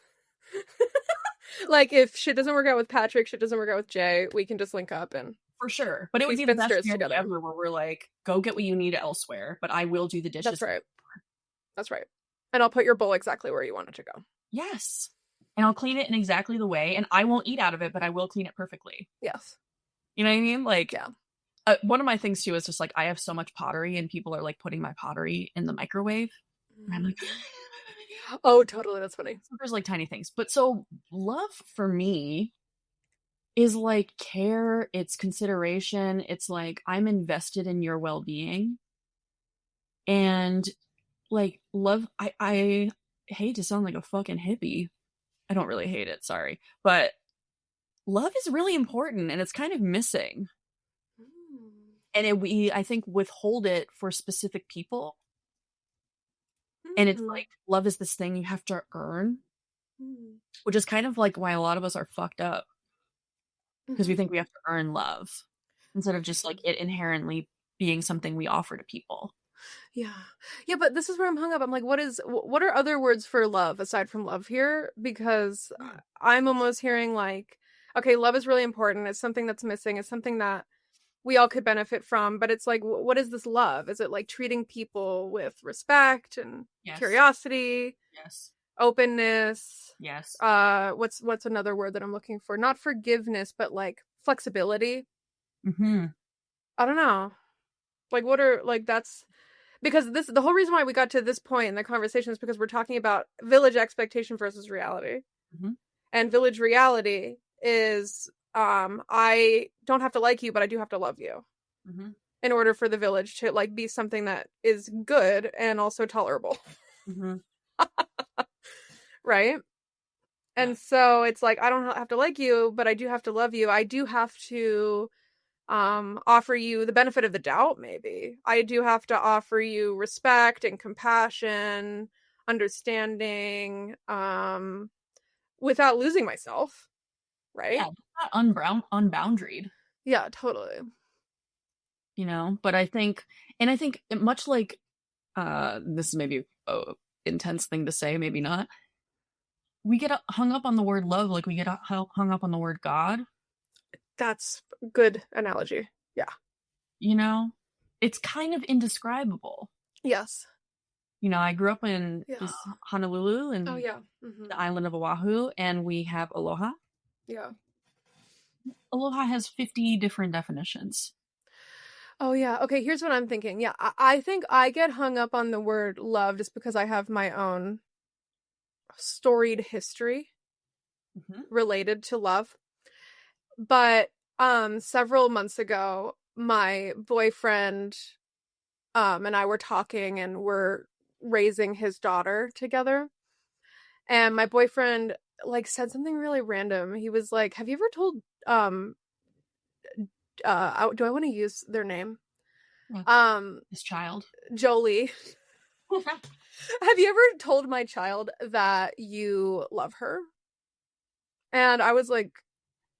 Like, if shit doesn't work out with Patrick, shit doesn't work out with Jay, we can just link up and For sure. But it be would be the best spinsters reality together. ever where we're like, go get what you need elsewhere, but I will do the dishes. That's right. That's right. And I'll put your bowl exactly where you want it to go. Yes. And I'll clean it in exactly the way, and I won't eat out of it, but I will clean it perfectly. Yes. You know what I mean? Like, Yeah. One of my things too is just like, I have so much pottery, and people are like putting my pottery in the microwave. And I'm like, oh, totally. That's funny. So there's like tiny things. But so love for me is like care, it's consideration, it's like I'm invested in your well-being. And like love, I hate to sound like a fucking hippie. I don't really hate it, sorry. But love is really important and it's kind of missing. And we I think withhold it for specific people. And it's like love is this thing you have to earn. Which is kind of like why a lot of us are fucked up. Because we think we have to earn love instead of just like it inherently being something we offer to people. Yeah. Yeah, but this is where I'm hung up. I'm like, what are other words for love aside from love here? Because I'm almost hearing like, okay, love is really important. It's something that's missing. It's something that we all could benefit from. But it's like, what is this love? Is it like treating people with respect and curiosity? Yes. Openness? Yes. What's another word that I'm looking for? Not forgiveness, but like flexibility. Mm-hmm. I don't know. Like, what are like that's because the whole reason why we got to this point in the conversation is because we're talking about village expectation versus reality. And village reality is I don't have to like you, but I do have to love you in order for the village to like be something that is good and also tolerable. Right? And so it's like I don't have to like you, but I do have to love you. I do have to offer you the benefit of the doubt. Maybe I do have to offer you respect and compassion, understanding, without losing myself, right? Yeah, not unboundaried. Yeah, totally. You know, but I think much like this is maybe a intense thing to say, maybe not, we get hung up on the word love like we get hung up on the word God. That's a good analogy. Yeah. You know, it's kind of indescribable. Yes. You know, I grew up in Honolulu and the island of Oahu, and we have aloha. Yeah. Aloha has 50 different definitions. Oh, yeah. Okay, here's what I'm thinking. Yeah, I think I get hung up on the word love just because I have my own storied history related to love. But several months ago, my boyfriend and I were talking and we're raising his daughter together. And my boyfriend like said something really random. He was like, "Have you ever told do I want to use their name? His child. Jolie. Have you ever told my child that you love her?" And I was like,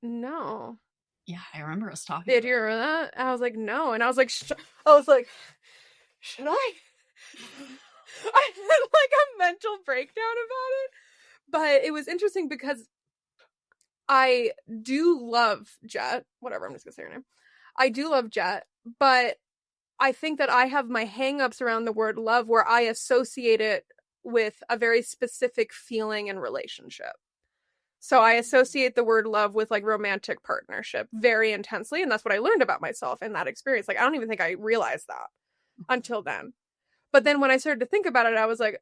"No." Yeah, I remember us talking. Did you remember that? And I was like, "No." And I was like, should I? I had like a mental breakdown about it. But it was interesting because I do love Jet. Whatever, I'm just gonna say her name. I do love Jet, but I think that I have my hangups around the word love where I associate it with a very specific feeling and relationship. So I associate the word love with like romantic partnership very intensely. And that's what I learned about myself in that experience. Like, I don't even think I realized that until then. But then when I started to think about it, I was like,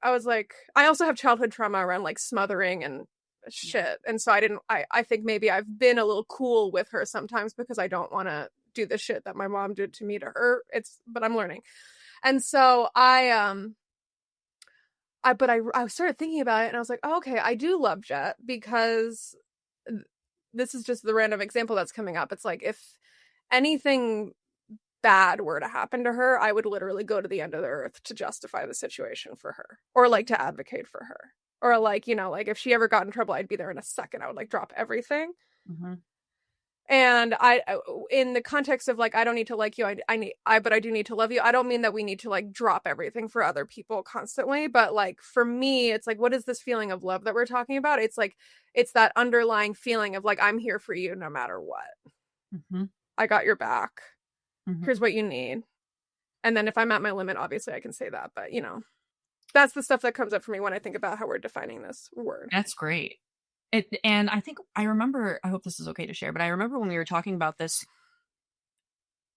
I also have childhood trauma around like smothering and shit. And so I think maybe I've been a little cool with her sometimes because I don't want to do the shit that my mom did to me to her. But I'm learning. And so I started thinking about it and I was like, oh, okay, I do love Jet because this is just the random example that's coming up. It's like if anything bad were to happen to her, I would literally go to the end of the earth to justify the situation for her or like to advocate for her. Or like, you know, like if she ever got in trouble, I'd be there in a second. I would like drop everything. And in the context of like, I don't need to like you, but I do need to love you. I don't mean that we need to like drop everything for other people constantly, but like for me, it's like, what is this feeling of love that we're talking about? It's like, it's that underlying feeling of like, I'm here for you no matter what. Mm-hmm. I got your back. Mm-hmm. Here's what you need. And then if I'm at my limit, obviously I can say that, but you know, that's the stuff that comes up for me when I think about how we're defining this word. That's great. And I think I remember, I hope this is okay to share, but I remember when we were talking about this,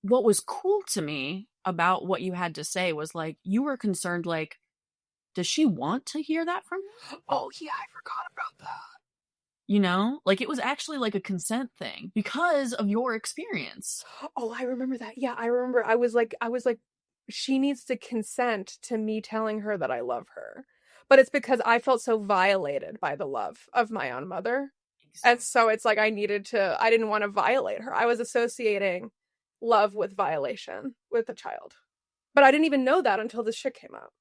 what was cool to me about what you had to say was like, you were concerned, like, does she want to hear that from you? Oh, yeah, I forgot about that. You know, like it was actually like a consent thing because of your experience. Oh, I remember that. Yeah, I remember. I was like, she needs to consent to me telling her that I love her. But it's because I felt so violated by the love of my own mother. And so it's like I didn't want to violate her. I was associating love with violation with a child. But I didn't even know that until this shit came up.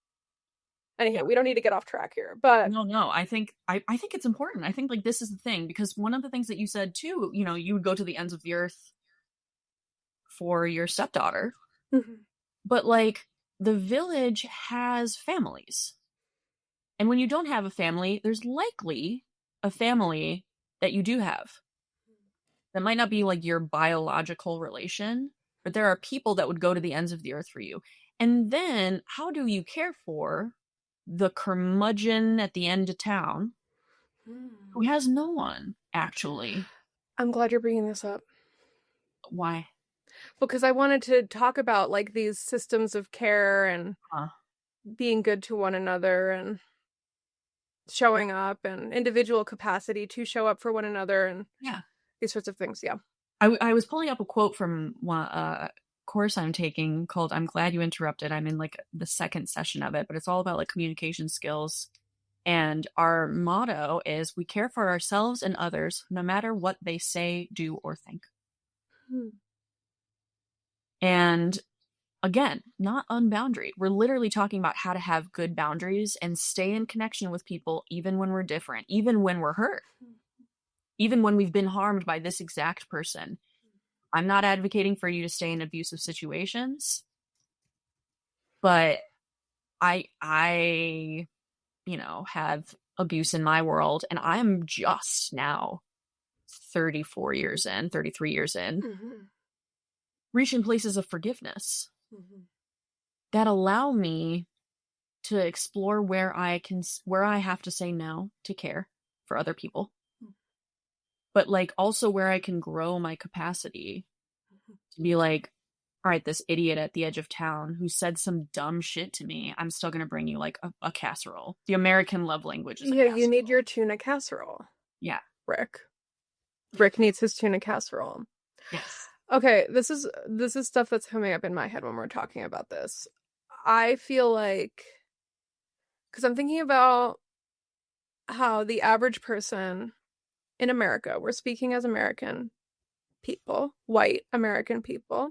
Anyhow, Yeah. we don't need to get off track here. But No, I think it's important. I think like this is the thing, because one of the things that you said too, you know, you would go to the ends of the earth for your stepdaughter. mm-hmm. But like the village has families. And when you don't have a family, there's likely a family that you do have. That might not be like your biological relation, but there are people that would go to the ends of the earth for you. And then how do you care for the curmudgeon at the end of town who has no one, actually? I'm glad you're bringing this up. Why? Because I wanted to talk about like these systems of care and being good to one another and showing up and individual capacity to show up for one another and these sorts of things. Yeah. I was pulling up a quote from a course I'm taking called I'm Glad You Interrupted. I'm in like the second session of it, but it's all about like communication skills. And our motto is we care for ourselves and others no matter what they say, do, or think. And again, not unboundary. We're literally talking about how to have good boundaries and stay in connection with people even when we're different, even when we're hurt, even when we've been harmed by this exact person. I'm not advocating for you to stay in abusive situations, but I you know, have abuse in my world, and I'm just now 33 years in, reaching places of forgiveness that allow me to explore where I have to say no to care for other people, but like also where I can grow my capacity to be like, all right, this idiot at the edge of town who said some dumb shit to me, I'm still gonna bring you like a casserole. The American love language is yeah, you need your tuna casserole. Yeah. Rick needs his tuna casserole. Yes. Okay, this is stuff that's coming up in my head when we're talking about this. I feel like, because I'm thinking about how the average person in America, we're speaking as American people, white American people,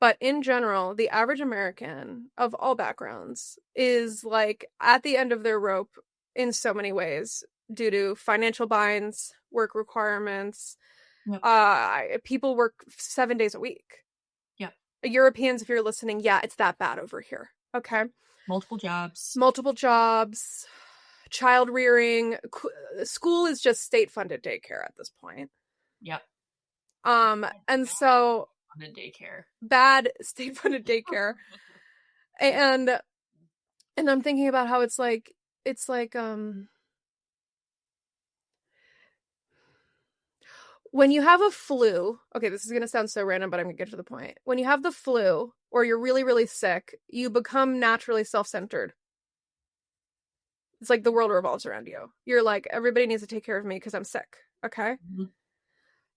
but in general, the average American of all backgrounds is like at the end of their rope in so many ways due to financial binds, work requirements. People work 7 days a week. Yeah. Europeans, if you're listening, yeah, it's that bad over here. Okay. Multiple jobs. Child rearing. School is just state-funded daycare at this point. Yep. And so bad state-funded daycare. and I'm thinking about how it's like when you have a flu, okay, this is going to sound so random, but I'm going to get to the point. When you have the flu or you're really, really sick, you become naturally self-centered. It's like the world revolves around you. You're like, everybody needs to take care of me because I'm sick. Okay.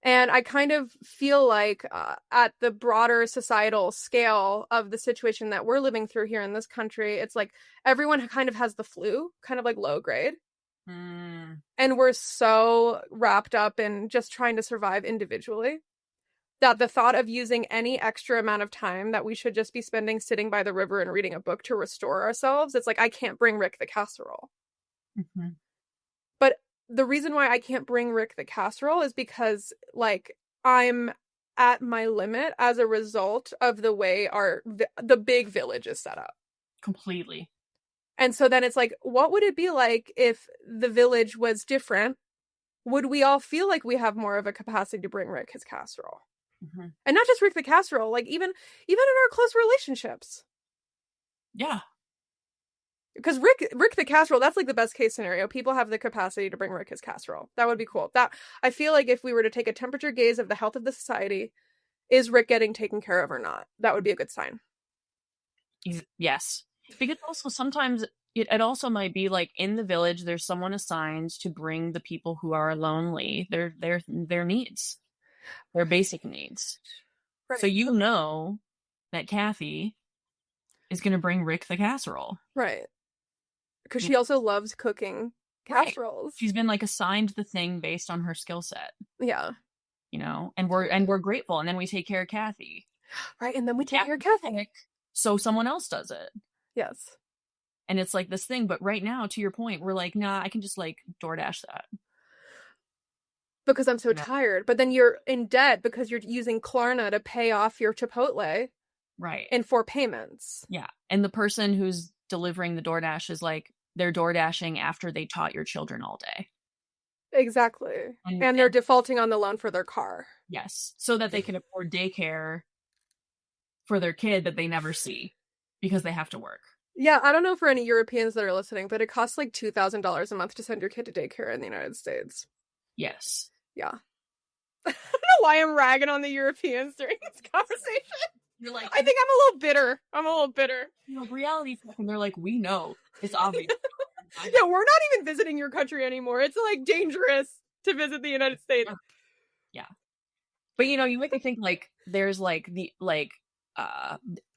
And I kind of feel like at the broader societal scale of the situation that we're living through here in this country, it's like everyone kind of has the flu, kind of like low grade. And we're so wrapped up in just trying to survive individually that the thought of using any extra amount of time that we should just be spending sitting by the river and reading a book to restore ourselves, it's like, I can't bring Rick the casserole. But the reason why I can't bring Rick the casserole is because, like, I'm at my limit as a result of the way the big village is set up. Completely. And so then it's like, what would it be like if the village was different? Would we all feel like we have more of a capacity to bring Rick his casserole? Mm-hmm. And not just Rick the casserole, like even in our close relationships. Yeah. Because Rick the casserole, that's like the best case scenario. People have the capacity to bring Rick his casserole. That would be cool. That I feel like if we were to take a temperature gaze of the health of the society, is Rick getting taken care of or not? That would be a good sign. Yes. Because also sometimes it also might be like in the village there's someone assigned to bring the people who are lonely their needs, their basic needs. Right. So you know that Kathy is going to bring Rick the casserole. Right. Because she also loves cooking casseroles. Right. She's been like assigned the thing based on her skill set. Yeah. You know, and we're grateful, and then we take care of Kathy. Right, and then we take care of Kathy. So someone else does it. Yes. And it's like this thing, but right now, to your point, we're like, nah, I can just like DoorDash that. Because I'm so tired. But then you're in debt because you're using Klarna to pay off your Chipotle. Right. In 4 payments. Yeah. And the person who's delivering the DoorDash is like, they're DoorDashing after they taught your children all day. Exactly. And they're defaulting on the loan for their car. Yes. So that they can afford daycare for their kid that they never see because they have to work. Yeah, I don't know for any Europeans that are listening, but it costs like $2,000 a month to send your kid to daycare in the United States. Yes. Yeah. I don't know why I'm ragging on the Europeans during this conversation. You're like, I think I'm a little bitter. You know, reality fucking, they're like, we know. It's obvious. Yeah, we're not even visiting your country anymore. It's like dangerous to visit the United States. Yeah. But you know, you make me think like there's like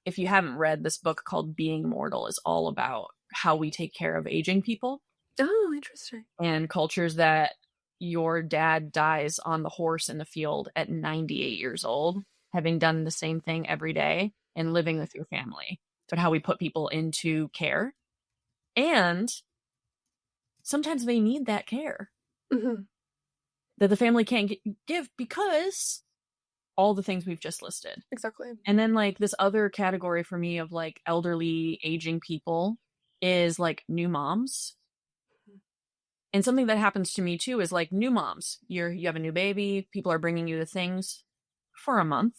if you haven't read this book called Being Mortal, is all about how we take care of aging people. Oh, interesting. And cultures that your dad dies on the horse in the field at 98 years old, having done the same thing every day and living with your family. But how we put people into care. And sometimes they need that care that the family can't give because all the things we've just listed. Exactly. And then like this other category for me of like elderly aging people is like new moms. And something that happens to me too is like new moms. You have a new baby, people are bringing you the things for a month.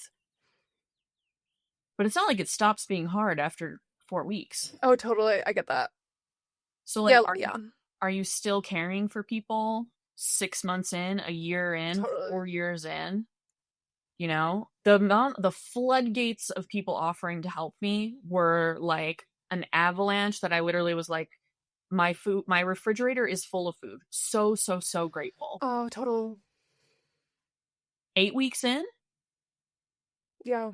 But it's not like it stops being hard after 4 weeks. Oh, totally. I get that. So like are you still caring for people 6 months in, a year in, totally. 4 years in? You know, the floodgates of people offering to help me were like an avalanche that I literally was like, my refrigerator is full of food. So grateful. Oh, total. 8 weeks in? Yeah.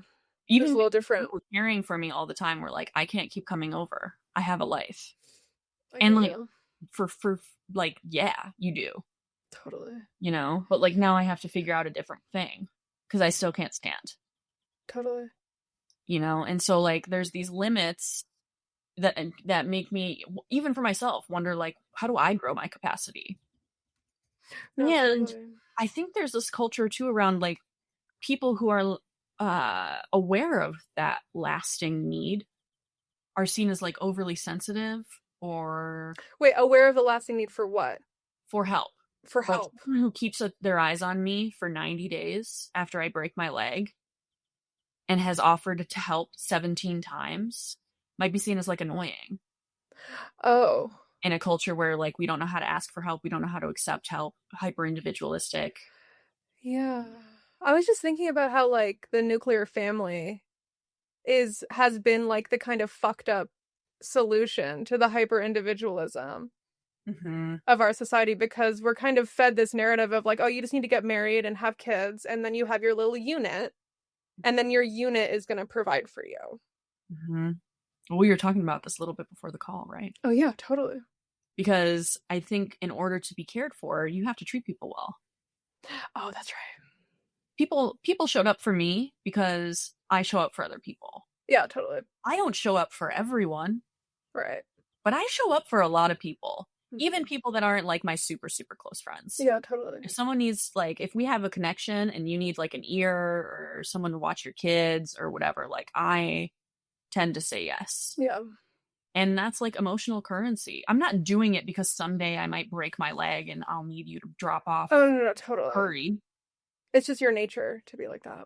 Even a little different. People caring for me all the time were like, I can't keep coming over. I have a life. And like for like, yeah, you do. Totally. You know, but like now I have to figure out a different thing because I still can't stand. Totally. You know, and so like there's these limits that make me, even for myself, wonder like, how do I grow my capacity? No, and totally. I think there's this culture too around like people who are aware of that lasting need are seen as like overly sensitive or aware of the lasting need for what? For help. For help. Like someone who keeps their eyes on me for 90 days after I break my leg and has offered to help 17 times might be seen as like annoying. Oh. In a culture where like we don't know how to ask for help, we don't know how to accept help, hyper individualistic. Yeah. I was just thinking about how like the nuclear family has been like the kind of fucked up solution to the hyper individualism of our society, because we're kind of fed this narrative of like, oh, you just need to get married and have kids, and then you have your little unit, and then your unit is going to provide for you. Well, we were talking about this a little bit before the call, right? Oh yeah, totally. Because I think in order to be cared for, you have to treat people well. Oh, that's right. People showed up for me because I show up for other people. Yeah, totally. I don't show up for everyone. Right. But I show up for a lot of people. Even people that aren't like my super, super close friends. Yeah, totally. If someone needs, like, if we have a connection and you need like an ear or someone to watch your kids or whatever, like I tend to say yes. Yeah. And that's like emotional currency. I'm not doing it because someday I might break my leg and I'll need you to drop off. Oh, no, totally. Hurry. It's just your nature to be like that.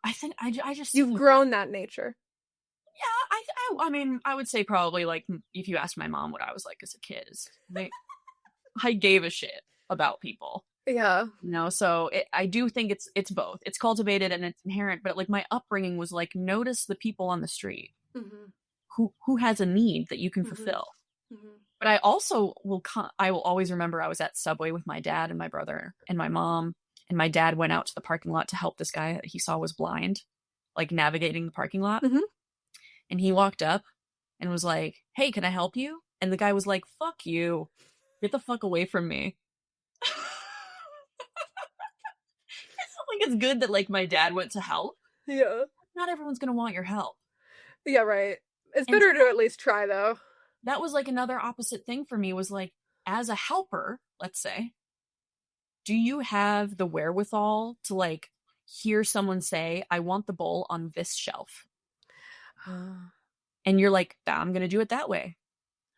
I think I just... You've grown that nature. Yeah, I mean, I would say probably like if you asked my mom what I was like as a kid, I gave a shit about people. Yeah. You know, so I do think it's both. It's cultivated and it's inherent, but like my upbringing was like notice the people on the street who has a need that you can fulfill. But I also I will always remember I was at Subway with my dad and my brother and my mom, and my dad went out to the parking lot to help this guy that he saw was blind, like navigating the parking lot. And he walked up and was like, "Hey, can I help you?" And the guy was like, "Fuck you. Get the fuck away from me." Like, it's good that like my dad went to help. Yeah. Not everyone's gonna want your help. Yeah, right. It's better to at least try, though. That was like another opposite thing for me, was like, as a helper, let's say, do you have the wherewithal to like hear someone say, "I want the bowl on this shelf"? And you're like, I'm gonna do it that way.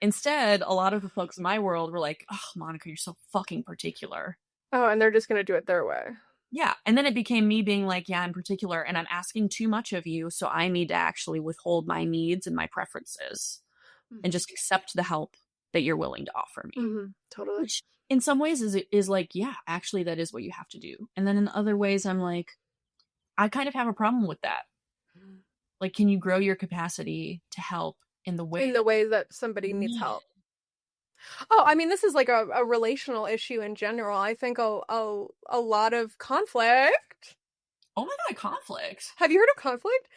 Instead, a lot of the folks in my world were like, "Oh, Monica, you're so fucking particular." Oh, and they're just gonna do it their way. Yeah. And then it became me being like, yeah, I'm particular and I'm asking too much of you, so I need to actually withhold my needs and my preferences and just accept the help that you're willing to offer me. Totally. Which in some ways is like, yeah, actually that is what you have to do. And then in other ways I'm like, I kind of have a problem with that. Like, can you grow your capacity to help in the way that somebody needs help? Oh, I mean, this is like a relational issue in general. I think a lot of conflict. Oh my God, conflict. Have you heard of conflict?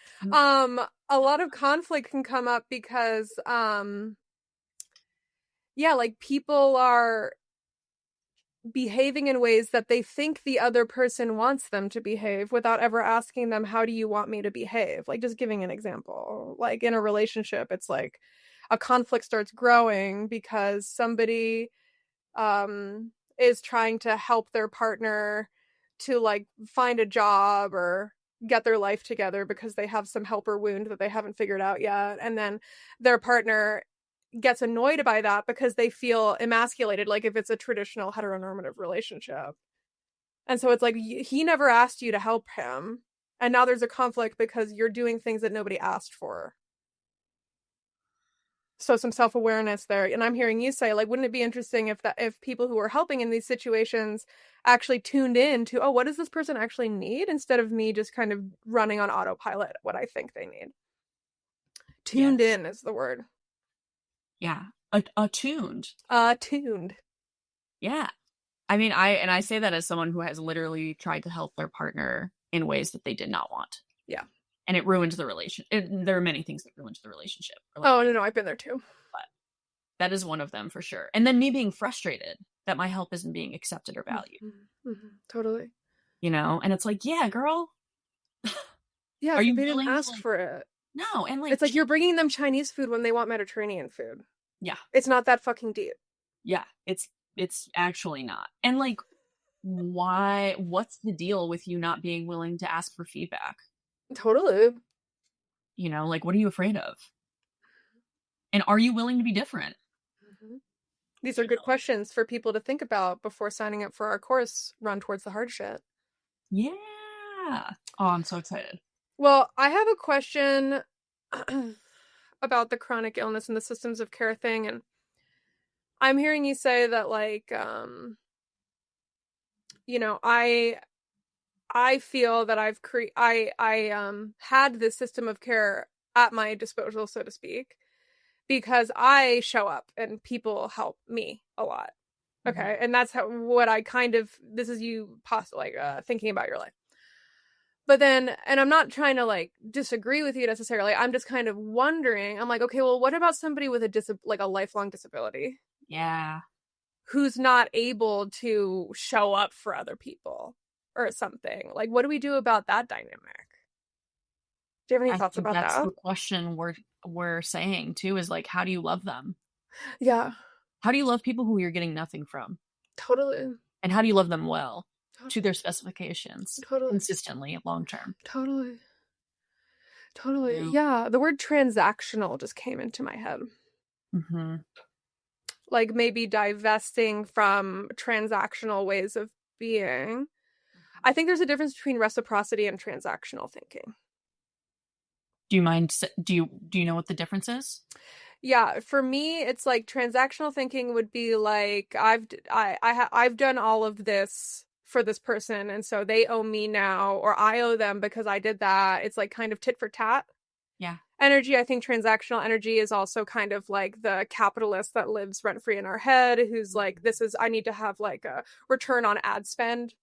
A lot of conflict can come up because, yeah, like people are behaving in ways that they think the other person wants them to behave without ever asking them, how do you want me to behave? Like, just giving an example, like in a relationship, it's like a conflict starts growing because somebody is trying to help their partner to like find a job or get their life together because they have some helper wound that they haven't figured out yet, and then their partner gets annoyed by that because they feel emasculated, like if it's a traditional heteronormative relationship. And so it's like, he never asked you to help him, and now there's a conflict because you're doing things that nobody asked for. So some self-awareness there. And I'm hearing you say, like, wouldn't it be interesting if people who are helping in these situations actually tuned in to, oh, what does this person actually need, instead of me just kind of running on autopilot what I think they need. Tuned in is the word. Yeah. Attuned. Tuned. Yeah. I mean, I say that as someone who has literally tried to help their partner in ways that they did not want. Yeah. And it ruined the relationship. There are many things that ruined the relationship. Oh, no, I've been there too. But that is one of them for sure. And then me being frustrated that my help isn't being accepted or valued. Totally. You know? And it's like, yeah, girl. Yeah, they didn't ask for it. No, and like, it's like you're bringing them Chinese food when they want Mediterranean food. Yeah. It's not that fucking deep. Yeah, it's actually not. And like, what's the deal with you not being willing to ask for feedback? Totally. You know, like, what are you afraid of? And are you willing to be different? These are good questions for people to think about before signing up for our course, Run Towards the HARDSH. Yeah. Oh, I'm so excited. Well, I have a question about the chronic illness and the systems of care thing, and I'm hearing you say that, like, you know, I feel that I had this system of care at my disposal, so to speak, because I show up and people help me a lot. Okay, and that's what I kind of, this is you thinking about your life. But then, and I'm not trying to like disagree with you necessarily, I'm just kind of wondering, I'm like, okay, well, what about somebody with a lifelong disability? Yeah. Who's not able to show up for other people or something? Like, what do we do about that dynamic? Do you have any thoughts about that? That's the question we're saying too, is like, how do you love them? Yeah. How do you love people who you're getting nothing from? Totally. And how do you love them well Totally. to their specifications Totally. consistently long term? Totally. Yeah, the word transactional just came into my head. Mm-hmm. Like maybe divesting from transactional ways of being. I think there's a difference between reciprocity and transactional thinking. Do you mind? Do you know what the difference is? Yeah, for me, it's like transactional thinking would be like I've done all of this for this person, and so they owe me now, or I owe them because I did that. It's like kind of tit for tat. Yeah. Energy, I think transactional energy is also kind of like the capitalist that lives rent free in our head, who's like, I need to have like a return on ad spend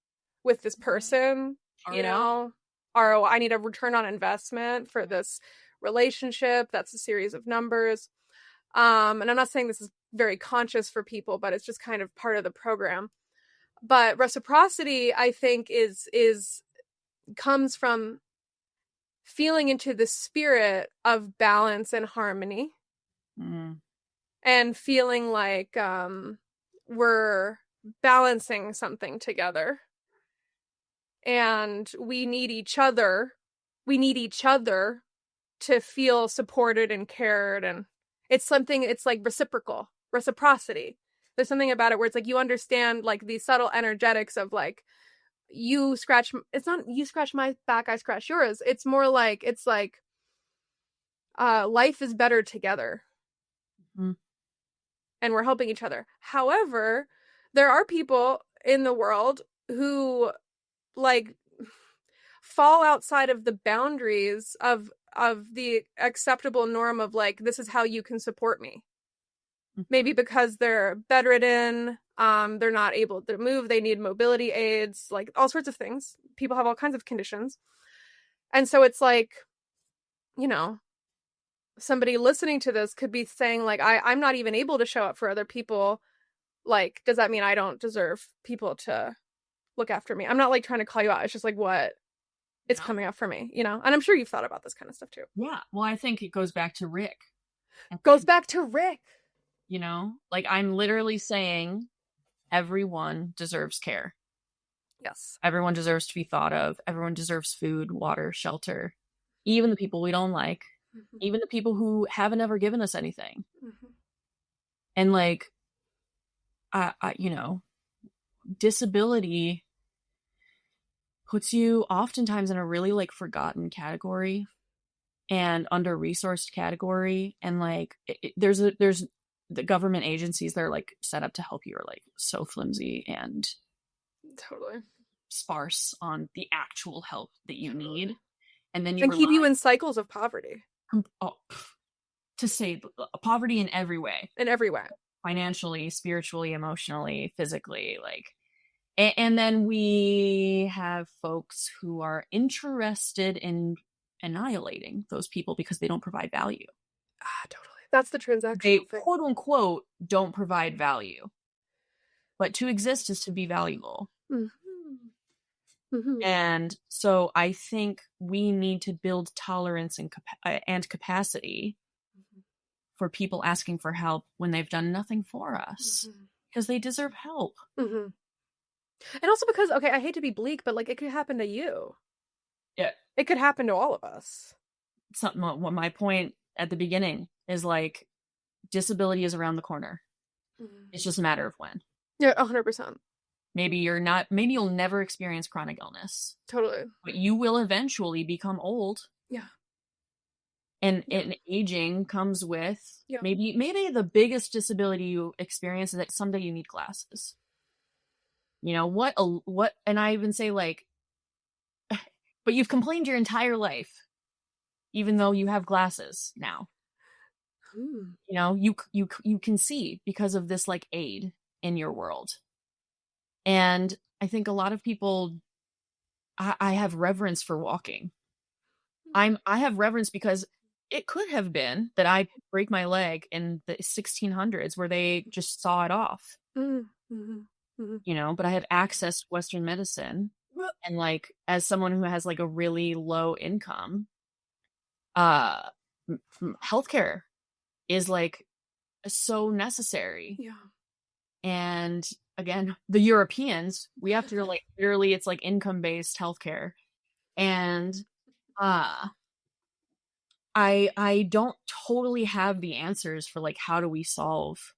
with this person, you know, or I need a return on investment for this relationship. That's a series of numbers. And I'm not saying this is very conscious for people, but it's just kind of part of the program. But reciprocity, I think, is comes from feeling into the spirit of balance and harmony, and feeling like we're balancing something together, and we need each other to feel supported and cared, and it's like reciprocity. There's something about it where it's like you understand like the subtle energetics of like, it's not you scratch my back, I scratch yours. It's more like, life is better together. Mm-hmm. And we're helping each other. However, there are people in the world who like fall outside of the boundaries of the acceptable norm of like, this is how you can support me. Maybe because they're bedridden, they're not able to move, they need mobility aids, like all sorts of things. People have all kinds of conditions. And so it's like, you know, somebody listening to this could be saying like, I'm not even able to show up for other people. Like, does that mean I don't deserve people to look after me? I'm not like trying to call you out. It's just like what it's coming up for me, you know? And I'm sure you've thought about this kind of stuff too. Yeah. Well, I think it goes back to Rick. You know, like I'm literally saying everyone deserves care. Yes. Everyone deserves to be thought of. Everyone deserves food, water, shelter. Even the people we don't like. Mm-hmm. Even the people who haven't ever given us anything. Mm-hmm. And like, you know, disability puts you oftentimes in a really like forgotten category and under-resourced category. And like, there's the government agencies that are like set up to help you are like so flimsy and totally sparse on the actual help that you need, and then keep you in cycles of poverty. To say poverty in every way, financially, spiritually, emotionally, physically, like, and then we have folks who are interested in annihilating those people because they don't provide value. Totally. That's the transactional thing. They quote unquote don't provide value, but to exist is to be valuable. Mm-hmm. Mm-hmm. And so I think we need to build tolerance and capacity for people asking for help when they've done nothing for us, because they deserve help. And also because, okay, I hate to be bleak, but like it could happen to you. Yeah. It could happen to all of us. What my point at the beginning is like, disability is around the corner. It's just a matter of when. Yeah, 100%. Maybe you'll never experience chronic illness. Totally. But you will eventually become old. Yeah. And aging comes with maybe the biggest disability you experience is that someday you need glasses. You know, what, and I even say like, but you've complained your entire life, even though you have glasses now. You know, you can see because of this like aid in your world. And I think a lot of people, I have reverence for walking. I have reverence because it could have been that I break my leg in the 1600s where they just saw it off. You know, but I have access to Western medicine, and like as someone who has like a really low income, healthcare is like so necessary. Yeah. And again, the Europeans, we have to like literally it's like income-based healthcare. And uh I don't totally have the answers for like how do we solve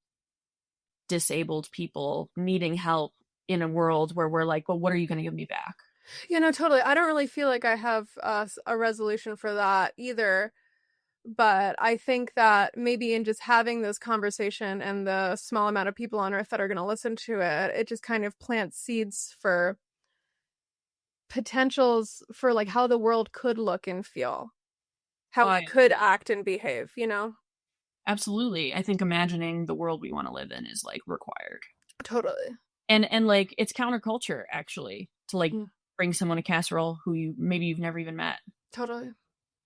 disabled people needing help in a world where we're like, well, what are you going to give me back? Yeah, no, totally. I don't really feel like I have a resolution for that either. But I think that maybe in just having this conversation and the small amount of people on earth that are going to listen to it, it just kind of plants seeds for potentials for like how the world could look and feel, how it I could act and behave, you know? absolutely. I think imagining the world we want to live in is like required. Totally. And like it's counterculture actually to like Mm, bring someone a casserole who you maybe you've never even met, totally.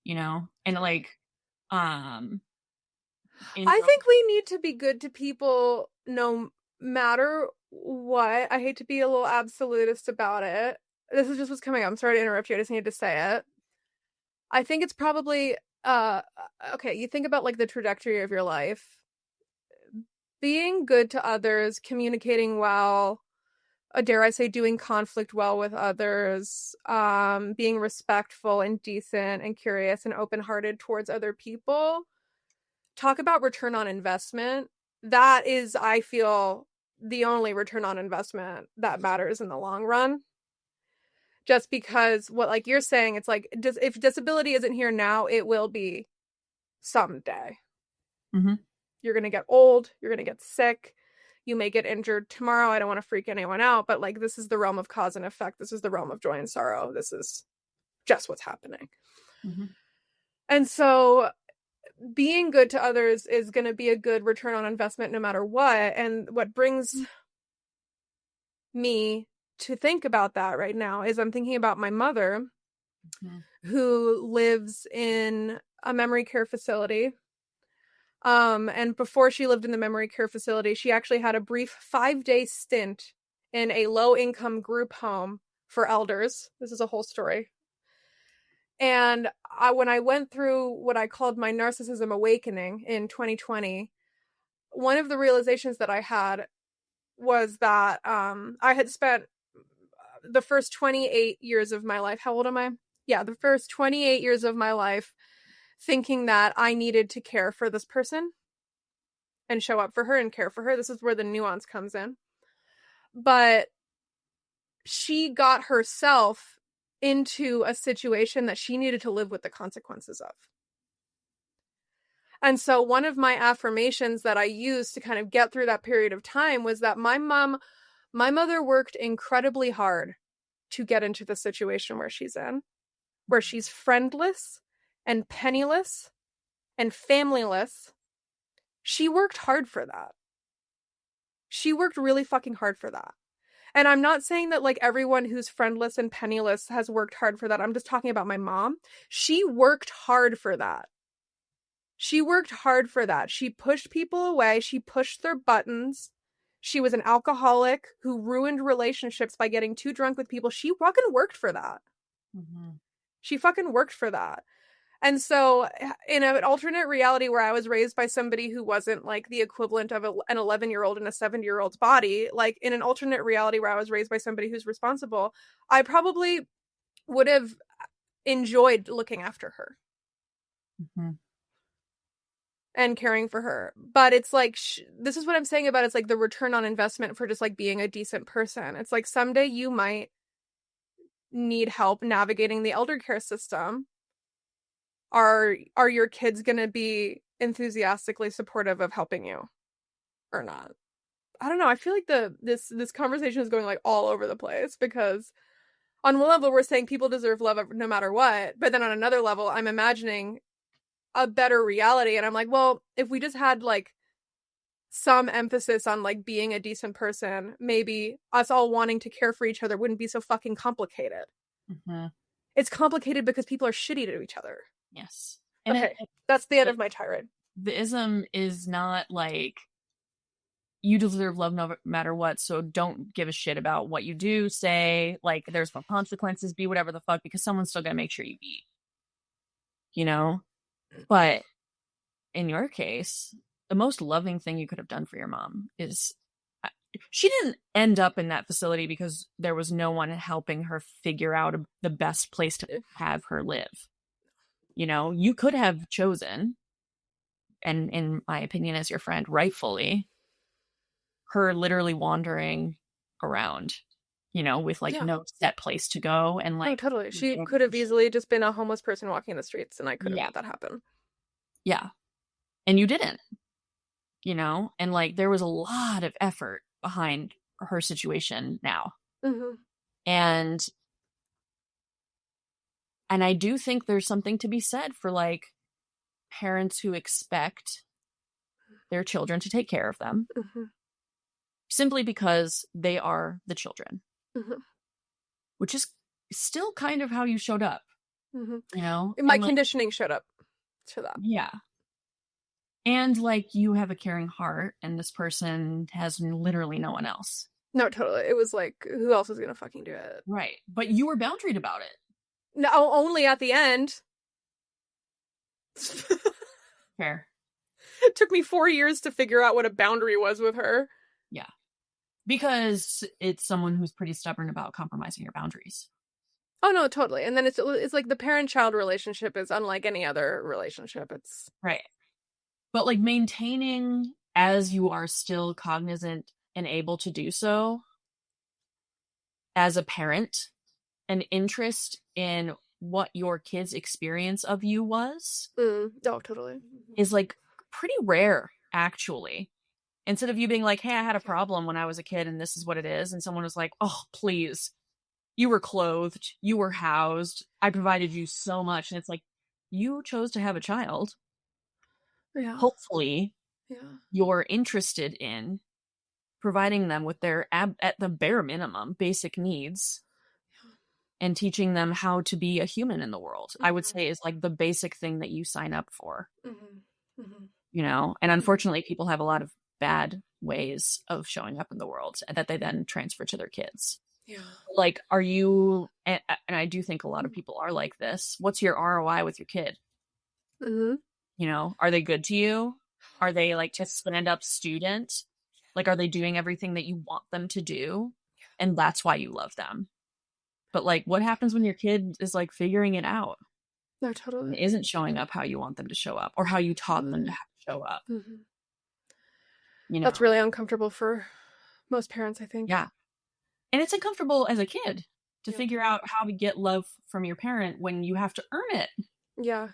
you know? And like um in I think we need to be good to people no matter what. I hate to be a little absolutist about it. This is just what's coming up. I'm sorry to interrupt you. I just needed to say it. I think it's probably uh okay, you think about like the trajectory of your life. Being good to others, communicating well, dare I say doing conflict well with others, being respectful and decent and curious and open-hearted towards other people. Talk about return on investment. That is, I feel, the only return on investment that matters in the long run. Just because what like you're saying, it's like if disability isn't here now, it will be someday. Mhm. You're going to get old, you're going to get sick, you may get injured tomorrow. I don't want to freak anyone out, but like this is the realm of cause and effect. This is the realm of joy and sorrow. This is just what's happening. Mhm. And so being good to others is going to be a good return on investment no matter what. And what brings me to think about that right now is I'm thinking about my mother Mhm. who lives in a memory care facility. And before she lived in the memory care facility, she actually had a brief 5-day stint in a low income group home for elders. This is a whole story. And when I went through what I called my narcissism awakening in 2020, one of the realizations that I had was that I had spent the first 28 years of my life. How old am I? Yeah, the first 28 years of my life thinking that I needed to care for this person and show up for her and care for her. This is where the nuance comes in. But she got herself into a situation that she needed to live with the consequences of. And so one of my affirmations that I used to kind of get through that period of time was that my mother worked incredibly hard to get into the situation where she's in, where she's friendless and penniless and familyless. She worked hard for that. She worked really fucking hard for that. And I'm not saying that like everyone who's friendless and penniless has worked hard for that. I'm just talking about my mom. She worked hard for that. She worked hard for that. She pushed people away. She pushed their buttons. She was an alcoholic who ruined relationships by getting too drunk with people. She fucking worked for that. Mhm. She fucking worked for that. And so, in an alternate reality where I was raised by somebody who wasn't like the equivalent of an 11-year-old in a 70-year-old's body, like in an alternate reality where I was raised by somebody who's responsible, I probably would have enjoyed looking after her Mhm. and caring for her. But it's like, this is what I'm saying about it's like the return on investment for just like being a decent person. It's like someday you might need help navigating the elder care system. Are your kids going to be enthusiastically supportive of helping you or not? I don't know. I feel like this conversation is going like all over the place because on one level we're saying people deserve love no matter what, but then on another level I'm imagining a better reality and I'm like, well, if we just had like some emphasis on like being a decent person, maybe us all wanting to care for each other wouldn't be so fucking complicated. Mhm. It's complicated because people are shitty to each other. Yes. And Okay, that's the end like of my tirade. the ism is not like you deserve love no matter what, so don't give a shit about what you do, say, like there's no consequences, be whatever the fuck, because someone's still gonna make sure you eat, you know? But in your case, the most loving thing you could have done for your mom is she didn't end up in that facility because there was no one helping her figure out the best place to have her live. You know, you could have chosen, and in my opinion, as your friend, rightfully, her literally wandering around, you know, with like Yeah. no set place to go and Oh, like totally. She could have easily just been a homeless person walking the streets, and I could have yeah, made that happen. yeah. And you didn't, you know, and like there was a lot of effort behind her situation now. Mm-hmm. And I do think there's something to be said for like parents who expect their children to take care of them Mm-hmm. simply because they are the children, Mm-hmm. which is still kind of how you showed up, Mm-hmm. you know? My And like, conditioning showed up to that. yeah. And like you have a caring heart and this person has literally no one else. No, totally. It was like, who else is gonna fucking do it? Right. But you were boundaried about it. No, only at the end. Fair. It took me 4 years to figure out what a boundary was with her. Yeah. Because it's someone who's pretty stubborn about compromising your boundaries. Oh no, totally. And then it's like the parent-child relationship is unlike any other relationship. It's right. But like maintaining as you are still cognizant and able to do so as a parent, an interest in what your kid's experience of you was oh, totally. is like pretty rare, actually. Instead of you being like, hey, I had a problem when I was a kid and this is what it is, and someone was like, oh, please, you were clothed, you were housed, I provided you so much. And it's like, you chose to have a child. Yeah. Hopefully, Yeah. you're interested in providing them with their, at the bare minimum, basic needs and teaching them how to be a human in the world. I would say is like the basic thing that you sign up for, you know? And unfortunately, people have a lot of bad ways of showing up in the world that they then transfer to their kids. Yeah. Like, are you, and I do think a lot of people are like this, what's your ROI with your kid? Mm-hmm. You know, are they good to you? Are they like a stand-up student? Like, are they doing everything that you want them to do? And that's why you love them. But like, what happens when your kid is like figuring it out No, and totally. isn't showing up how you want them to show up or how you taught them to show up? Mm-hmm. You know, That's really uncomfortable for most parents, I think. yeah. And it's uncomfortable as a kid to Yeah. figure out how to get love from your parent when you have to earn it. Yeah.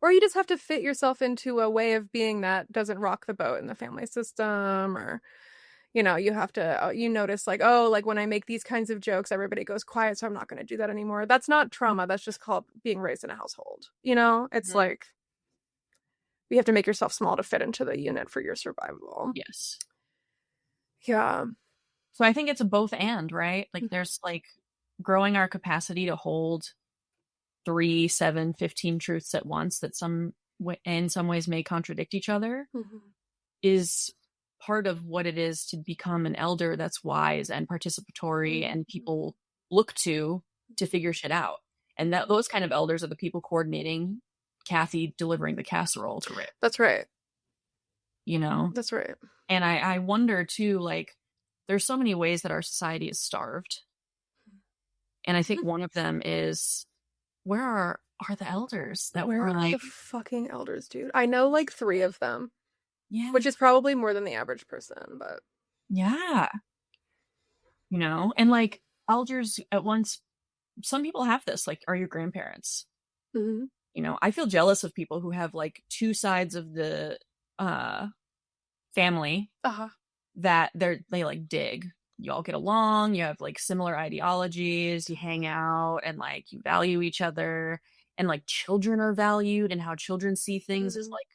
Or you just have to fit yourself into a way of being that doesn't rock the boat in the family system, or you know, you have to you notice like, oh, like when I make these kinds of jokes, everybody goes quiet, so I'm not going to do that anymore. That's not trauma. That's just called being raised in a household. You know, it's like you have to make yourself small to fit into the unit for your survival. Yes. Yeah. So I think it's a both and, right? Like there's like growing our capacity to hold 3, 7, 15 truths at once that in some ways may contradict each other is part of what it is to become an elder that's wise and participatory and people look to figure shit out. And that those kind of elders are the people coordinating Kathy delivering the casserole to Rick. That's right. You know? That's right. And I wonder too, like, there's so many ways that our society is starved. And I think one of them is, where are the elders that Where were like the fucking elders, dude? I know like 3 of them. Yeah. Which is probably more than the average person, but yeah. You know, and like elders at once, some people have this, like, are your grandparents. Mm-hmm. You know, I feel jealous of people who have like 2 sides of the family that they like dig. You all get along, you have like similar ideologies, you hang out and like you value each other, and like children are valued, and how children see things is like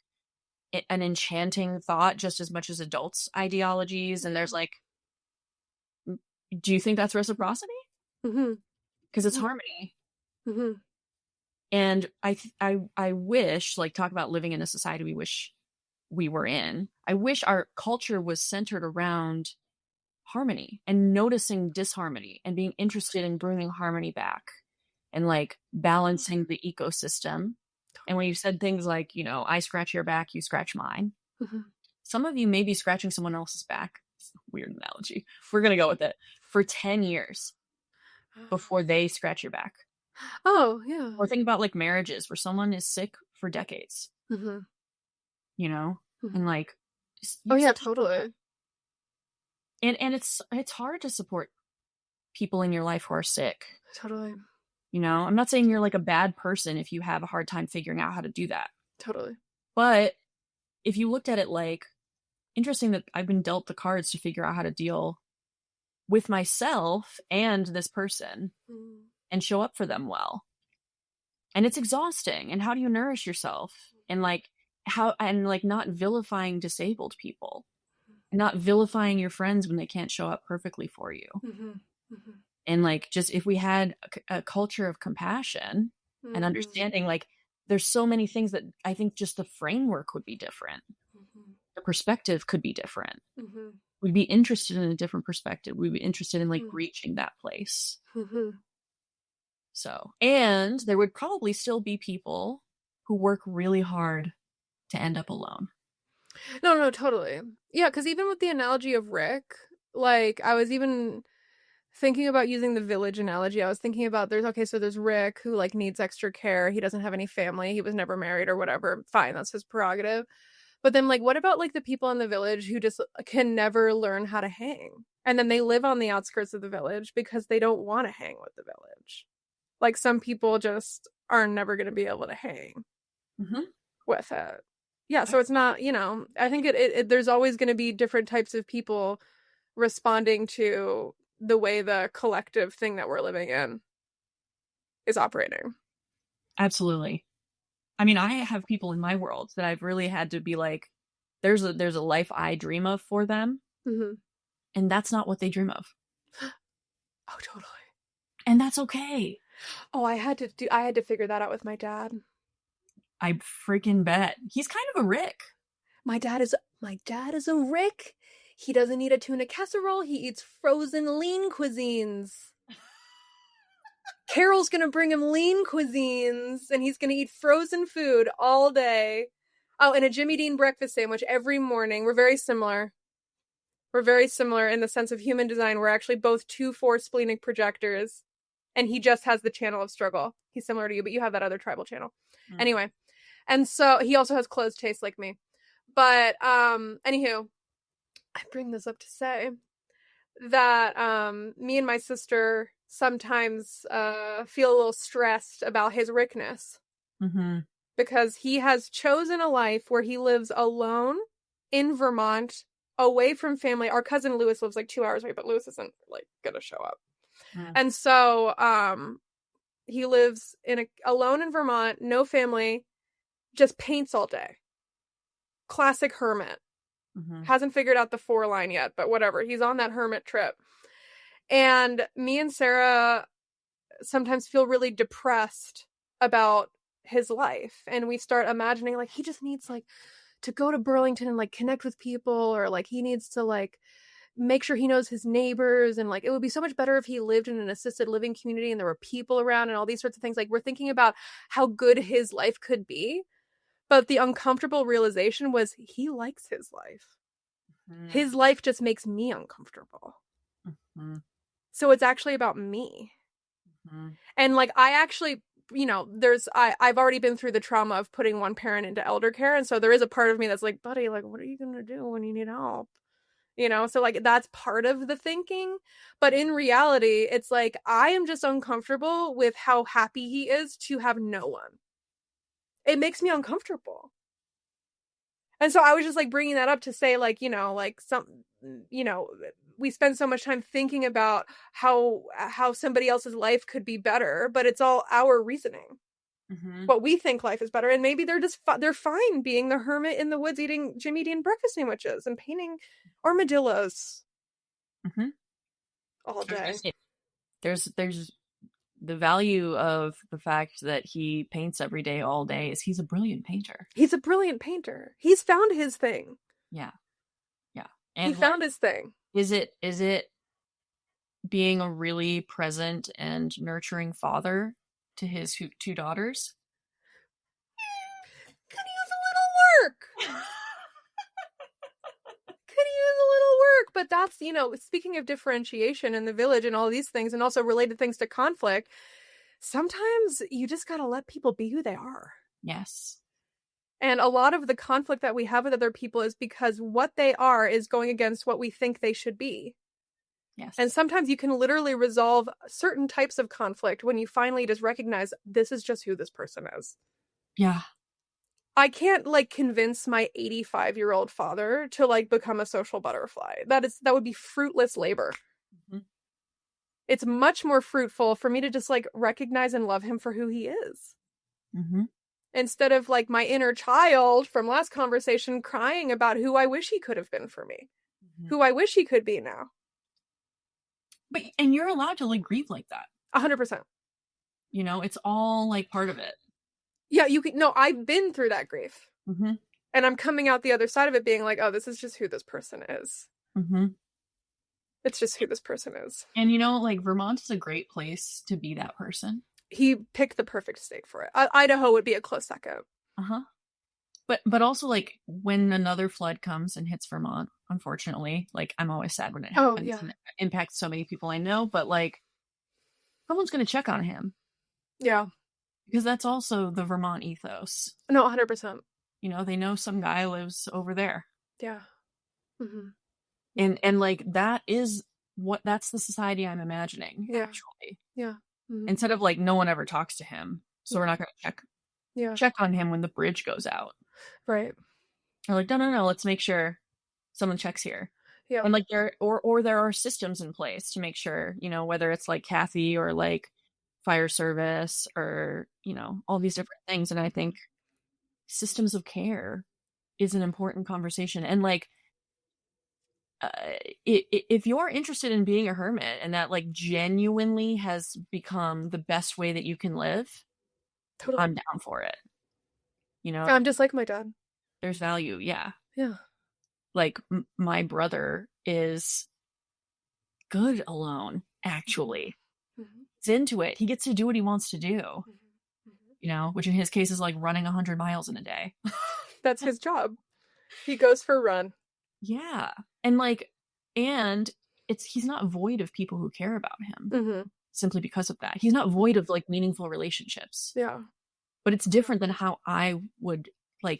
an enchanting thought just as much as adults' ideologies. And there's like, do you think that's reciprocity? Because it's harmony. And I wish, like, talk about living in a society we wish we were in. I wish our culture was centered around harmony and noticing disharmony and being interested in bringing harmony back and like balancing the ecosystem. And when you said things like, you know, I scratch your back, you scratch mine. Some of you may be scratching someone else's back weird analogy. We're going to go with it. For 10 years before they scratch your back. Oh, yeah. Or think about like marriages where someone is sick for decades, Mm-hmm. you know? And like, Oh, yeah, totally. And it's hard to support people in your life who are sick. Totally. You know, I'm not saying you're like a bad person if you have a hard time figuring out how to do that. Totally. But if you looked at it like, interesting that I've been dealt the cards to figure out how to deal with myself and this person and show up for them well. And it's exhausting. And how do you nourish yourself? And like not vilifying disabled people, and not vilifying your friends when they can't show up perfectly for you. And like, just if we had a culture of compassion and understanding, like there's so many things that I think just the framework would be different. The perspective could be different. We'd be interested in a different perspective. We'd be interested in like reaching that place. So, and there would probably still be people who work really hard to end up alone. No, totally. Yeah, because even with the analogy of Rick, like I was even thinking about using the village analogy. I was thinking about there's Rick who like needs extra care. He doesn't have any family. He was never married or whatever. Fine, that's his prerogative. But then like what about like the people in the village who just can never learn how to hang? And then they live on the outskirts of the village because they don't want to hang with the village. Like some people just are never going to be able to hang with it. Yeah, so it's not, I think there's always going to be different types of people responding to the way the collective thing that we're living in is operating. Absolutely. I mean, I have people in my world that I've really had to be like, there's a life I dream of for them. And that's not what they dream of. Oh, totally. And that's okay. Oh, I had to figure that out with my dad. I freaking bet. He's kind of a Rick. My dad is a Rick. He doesn't eat a tuna casserole. He eats frozen lean cuisines. Carol's gonna bring him lean cuisines, and he's gonna eat frozen food all day. Oh, and a Jimmy Dean breakfast sandwich every morning. We're very similar. We're very similar in the sense of human design. We're actually both 2/4 splenic projectors, and he just has the channel of struggle. He's similar to you, but you have that other tribal channel. Anyway, and so he also has closed taste like me. But anywho, I bring this up to say that me and my sister sometimes feel a little stressed about his Rickness. Because he has chosen a life where he lives alone in Vermont, away from family. Our cousin Lewis lives like 2 hours away, but Lewis isn't like gonna show up. And so he lives alone in Vermont, no family, just paints all day. Classic hermit. Hasn't figured out the 4 line yet, but whatever. He's on that hermit trip. And me and Sarah sometimes feel really depressed about his life. And we start imagining like he just needs like to go to Burlington and like connect with people, or like he needs to like make sure he knows his neighbors, and like it would be so much better if he lived in an assisted living community and there were people around and all these sorts of things. Like we're thinking about how good his life could be. But the uncomfortable realization was he likes his life. His life just makes me uncomfortable. So it's actually about me. And like I actually, I've already been through the trauma of putting one parent into elder care. And so there is a part of me that's like, buddy, like, what are you going to do when you need help? So like that's part of the thinking. But in reality, it's like I am just uncomfortable with how happy he is to have no one. It makes me uncomfortable. And so I was just like bringing that up to say like, we spend so much time thinking about how somebody else's life could be better, but it's all our reasoning. What we think life is better. And maybe they're just, they're fine being the hermit in the woods eating Jimmy Dean breakfast sandwiches and painting armadillos all day. There's the value of the fact that he paints every day all day is he's a brilliant painter. He's a brilliant painter. He's found his thing. Yeah. And he found his thing. Is it being a really present and nurturing father to his 2 daughters? Could use a little work. work, but that's, speaking of differentiation in the village and all these things, and also related things to conflict, sometimes you just got to let people be who they are. Yes. And a lot of the conflict that we have with other people is because what they are is going against what we think they should be. Yes. And sometimes you can literally resolve certain types of conflict when you finally just recognize this is just who this person is. Yeah. I can't convince my 85-year-old father to become a social butterfly. That would be fruitless labor. Mm-hmm. It's much more fruitful for me to just recognize and love him for who he is. Mm-hmm. Instead of my inner child from last conversation crying about who I wish he could have been for me, who I wish he could be now. And you're allowed to grieve like that. 100%. It's all part of it. Yeah, you can. No, I've been through that grief. Mm-hmm. And I'm coming out the other side of it being oh, this is just who this person is. Mm-hmm. It's just who this person is. And Vermont is a great place to be that person. He picked the perfect state for it. Idaho would be a close second. Uh-huh. But also when another flood comes and hits Vermont, unfortunately, I'm always sad when it happens. Oh, yeah. And it impacts so many people I know, but someone's going to check on him. Yeah. Because that's also the Vermont ethos. No, 100%. They know some guy lives over there. Yeah. Mm-hmm. And that's the society I'm imagining, yeah. actually. Yeah. Mm-hmm. Instead of no one ever talks to him, so we're not going to check on him when the bridge goes out. Right. They're no, let's make sure someone checks here. Yeah. And there are systems in place to make sure, whether it's Kathy or fire service or, all these different things. And I think systems of care is an important conversation. And if you're interested in being a hermit and that genuinely has become the best way that you can live, totally. I'm down for it. I'm just like my dad. There's value. Yeah. Yeah. My brother is good alone, actually. Mm-hmm. He's into it. He gets to do what he wants to do. Mm-hmm. Which in his case is running 100 miles in a day. That's his job. He goes for a run. Yeah. And he's not void of people who care about him. Mm-hmm. Simply because of that. He's not void of meaningful relationships. Yeah. But it's different than how I would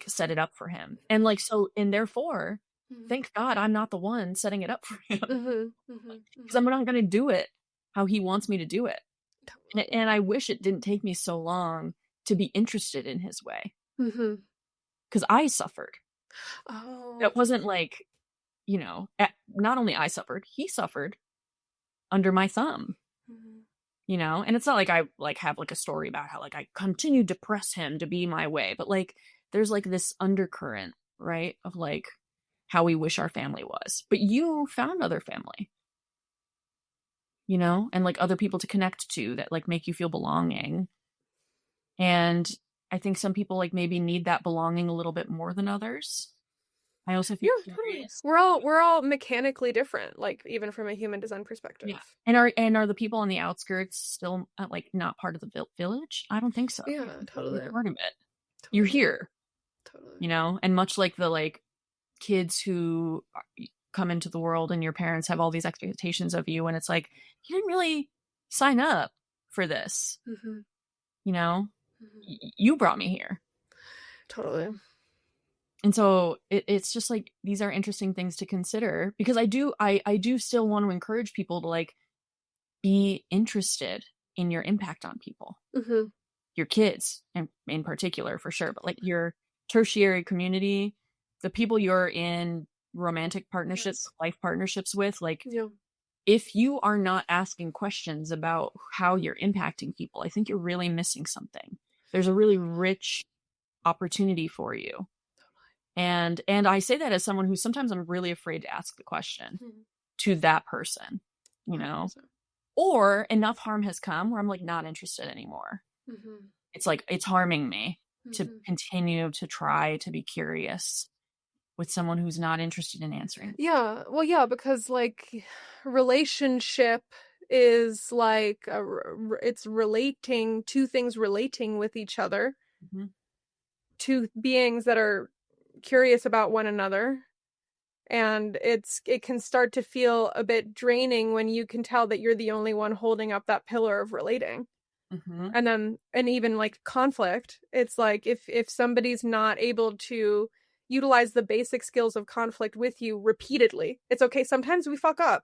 set it up for him. And and therefore, mm-hmm. thank God I'm not the one setting it up for him. Mm-hmm. Mm-hmm. Because I'm not going to do it how he wants me to do it. And I wish it didn't take me so long to be interested in his way. Mm-hmm. Because I suffered. Oh. It wasn't not only I suffered, he suffered under my thumb. Mm-hmm. And it's not I have a story about how I continued to press him to be my way, but there's this undercurrent, right, of how we wish our family was. But you found other family, and other people to connect to that make you feel belonging. And I think some people maybe need that belonging a little bit more than others. I also feel we're all mechanically different, even from a human design perspective. Yeah. And are the people on the outskirts still not part of the village? I don't think so. Yeah, totally. You're part of it. Totally. You're here. Totally. And much like the kids who come into the world and your parents have all these expectations of you, and it's you didn't really sign up for this. Mm-hmm. Mm-hmm. You brought me here. Totally. And so it's just these are interesting things to consider, because I do still want to encourage people to be interested in your impact on people. Mm-hmm. Your kids in particular, for sure, but your tertiary community, the people you're in romantic partnerships, life partnerships with, if you are not asking questions about how you're impacting people, I think you're really missing something. There's a really rich opportunity for you. And I say that as someone who sometimes I'm really afraid to ask the question to that person, 100%. Or enough harm has come where I'm not interested anymore. Mm-hmm. It's it's harming me to continue to try to be curious with someone who's not interested in answering. Yeah. Well, yeah, because relationship is it's relating, two things relating with each other. Mm-hmm. Two beings that are curious about one another, And it can start to feel a bit draining when you can tell that you're the only one holding up that pillar of relating. Mm-hmm. And even like conflict, it's like if somebody's not able to utilize the basic skills of conflict with you repeatedly, it's okay. Sometimes we fuck up.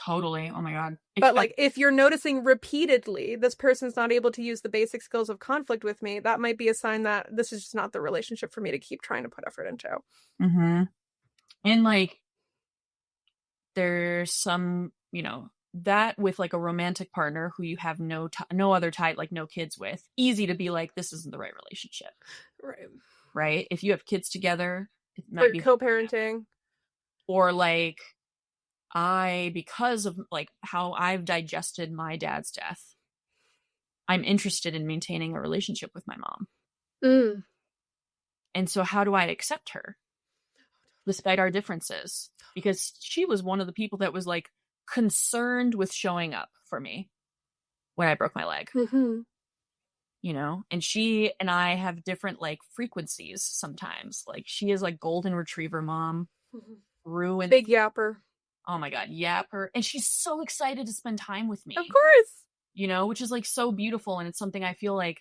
Totally. Oh my God. But like if you're noticing repeatedly this person's not able to use the basic skills of conflict with me, that might be a sign that this is just not the relationship for me to keep trying to put effort into. Mm-hmm. And like there's some, that with like a romantic partner who you have no other tie, like no kids with, easy to be like, this isn't the right relationship. Right. If you have kids together, it might be co-parenting. Or like because of like how I've digested my dad's death, I'm interested in maintaining a relationship with my mom. And so how do I accept her despite our differences? Because she was one of the people that was like concerned with showing up for me when I broke my leg. And she and I have different like frequencies sometimes. Like she is like golden retriever mom, ruined, big yapper. Oh my God, yapper. And she's so excited to spend time with me. Of course. Which is like so beautiful. And it's something I feel like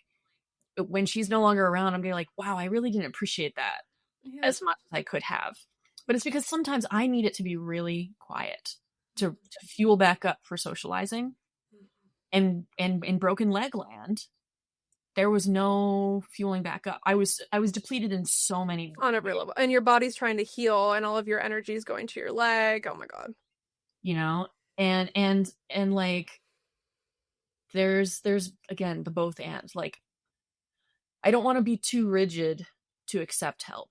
when she's no longer around, I'm getting like, wow, I really didn't appreciate that as much as I could have. But it's because sometimes I need it to be really quiet to fuel back up for socializing. And in broken leg land, there was no fueling back up. I was depleted in so many on every level, and your body's trying to heal, and all of your energy is going to your leg. Oh my God, and like there's again the both and like I don't want to be too rigid to accept help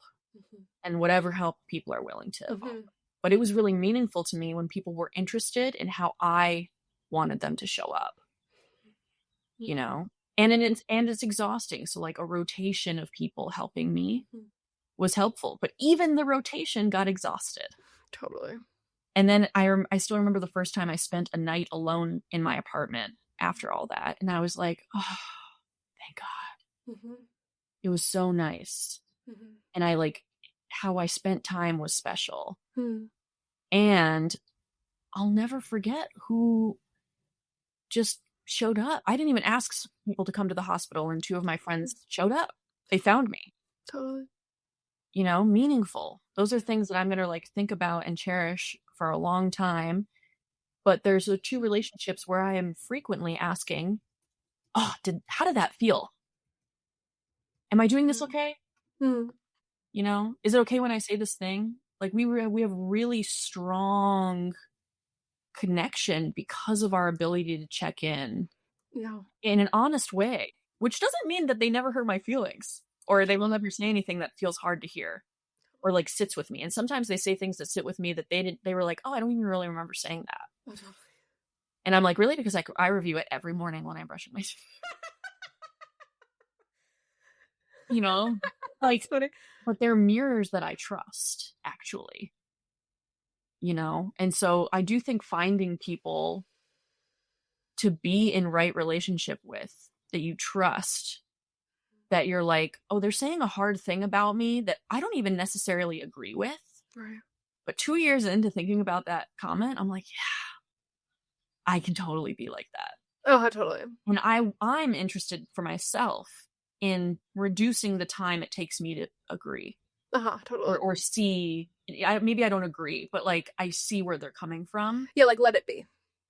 and whatever help people are willing to offer. But it was really meaningful to me when people were interested in how I wanted them to show up. And it's exhausting. So like a rotation of people helping me was helpful, but even the rotation got exhausted. Totally. And then I still remember the first time I spent a night alone in my apartment after all that. And I was like, oh, thank God. It was so nice. And I like how I spent time was special. And I'll never forget who just showed up. I didn't even ask people to come to the hospital, and two of my friends showed up. They found me. Totally. Meaningful. Those are things that I'm going to like think about and cherish for a long time. But there's the two relationships where I am frequently asking, oh, how did that feel? Am I doing this okay? Is it okay when I say this thing? Like we have really strong connection because of our ability to check in in an honest way, which doesn't mean that they never hurt my feelings or they will never say anything that feels hard to hear or like sits with me. And sometimes they say things that sit with me that they were like, oh, I don't even really remember saying that. And I'm like, really? Because I review it every morning when I'm brushing my teeth. Like, but they're mirrors that I trust, actually. And so I do think finding people to be in right relationship with that you trust, that you're like, oh, they're saying a hard thing about me that I don't even necessarily agree with. Right. But 2 years into thinking about that comment, I'm like, yeah, I can totally be like that. Oh, totally. And I'm interested for myself in reducing the time it takes me to agree. Totally. Or see, maybe I don't agree, but like I see where they're coming from. Yeah, like let it be.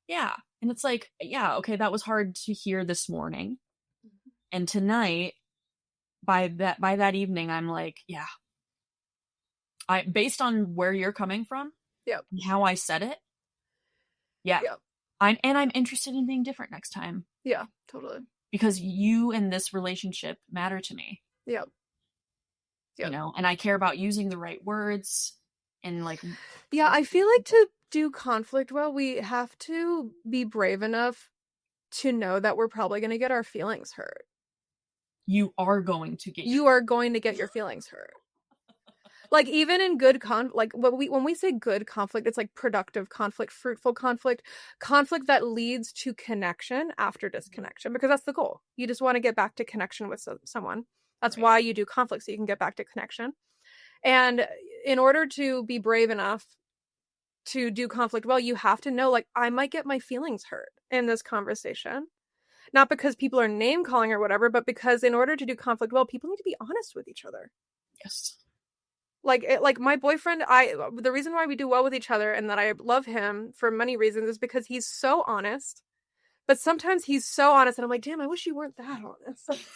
Yeah. And it's like, yeah, okay, that was hard to hear this morning. And tonight, by that evening, I'm like, yeah. Based on where you're coming from, and how I said it, I'm interested in being different next time. Yeah, totally. Because you and this relationship matter to me. And I care about using the right words and like. Yeah, I feel like to do conflict well, we have to be brave enough to know that we're probably going to get our feelings hurt. You are going to get your feelings hurt. Like even in good like when we say good conflict, it's like productive conflict, fruitful conflict that leads to connection after disconnection, because that's the goal. You just want to get back to connection with someone. That's why you do conflict, so you can get back to connection. And in order to be brave enough to do conflict well, you have to know, like, I might get my feelings hurt in this conversation. Not because people are name calling or whatever, but because in order to do conflict well, people need to be honest with each other. Yes. Like my boyfriend, the reason why we do well with each other and that I love him for many reasons is because he's so honest. But sometimes he's so honest and I'm like, damn, I wish you weren't that honest.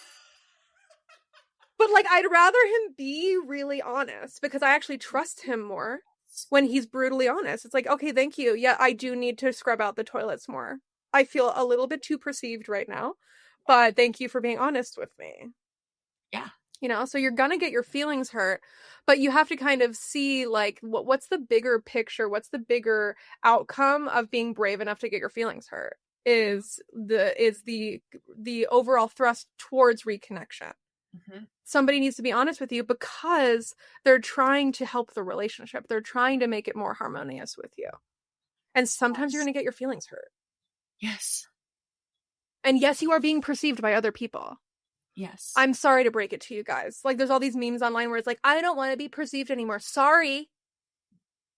But like, I'd rather him be really honest because I actually trust him more when he's brutally honest. It's like, okay, thank you. Yeah, I do need to scrub out the toilets more. I feel a little bit too perceived right now, but thank you for being honest with me. Yeah. You know, so you're gonna get your feelings hurt, but you have to kind of see, like, what's the bigger picture? What's the bigger outcome of being brave enough to get your feelings hurt? Is the overall thrust towards reconnection. Mm-hmm. Somebody needs to be honest with you because they're trying to help the relationship. They're trying to make it more harmonious with you. And sometimes you're going to get your feelings hurt. Yes. And yes, you are being perceived by other people. Yes. I'm sorry to break it to you guys. Like, there's all these memes online where it's like, I don't want to be perceived anymore. Sorry.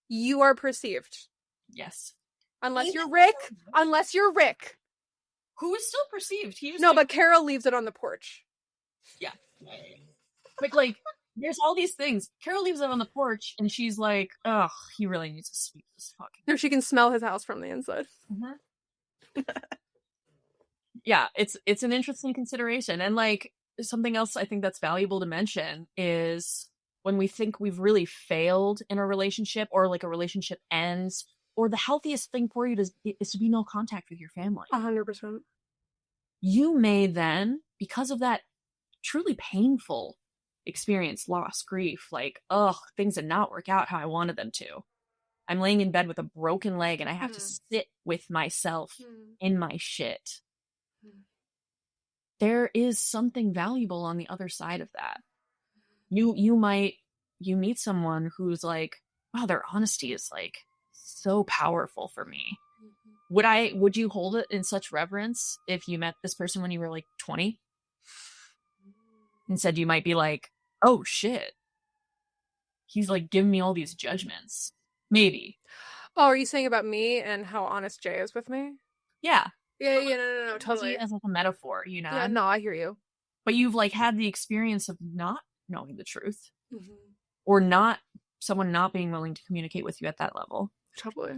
You are perceived. Yes. Unless you're Rick. Unless you're Rick. Who is still perceived. But Carol leaves it on the porch. Yeah. But like, there's all these things. Carol leaves it on the porch and she's like, oh, he really needs to sweep this fucking. No, she can smell his house from the inside. Mm-hmm. Yeah, it's an interesting consideration. And like, something else I think that's valuable to mention is when we think we've really failed in a relationship, or like a relationship ends, or the healthiest thing for you is to be no contact with your family. 100%. You may then, because of that truly painful experience, loss, grief, like, ugh, things did not work out how I wanted them to. I'm laying in bed with a broken leg and I have to sit with myself in my shit. There is something valuable on the other side of that. You meet someone who's like, wow, their honesty is like so powerful for me. Would you hold it in such reverence if you met this person when you were like 20? Instead, you might be like, oh shit, he's like giving me all these judgments. Maybe. Oh, are you saying about me and how honest Jay is with me? Yeah. Yeah, no, totally. As like a metaphor, you know? Yeah, no, I hear you. But you've like had the experience of not knowing the truth. Mm-hmm. Or someone not being willing to communicate with you at that level. Totally.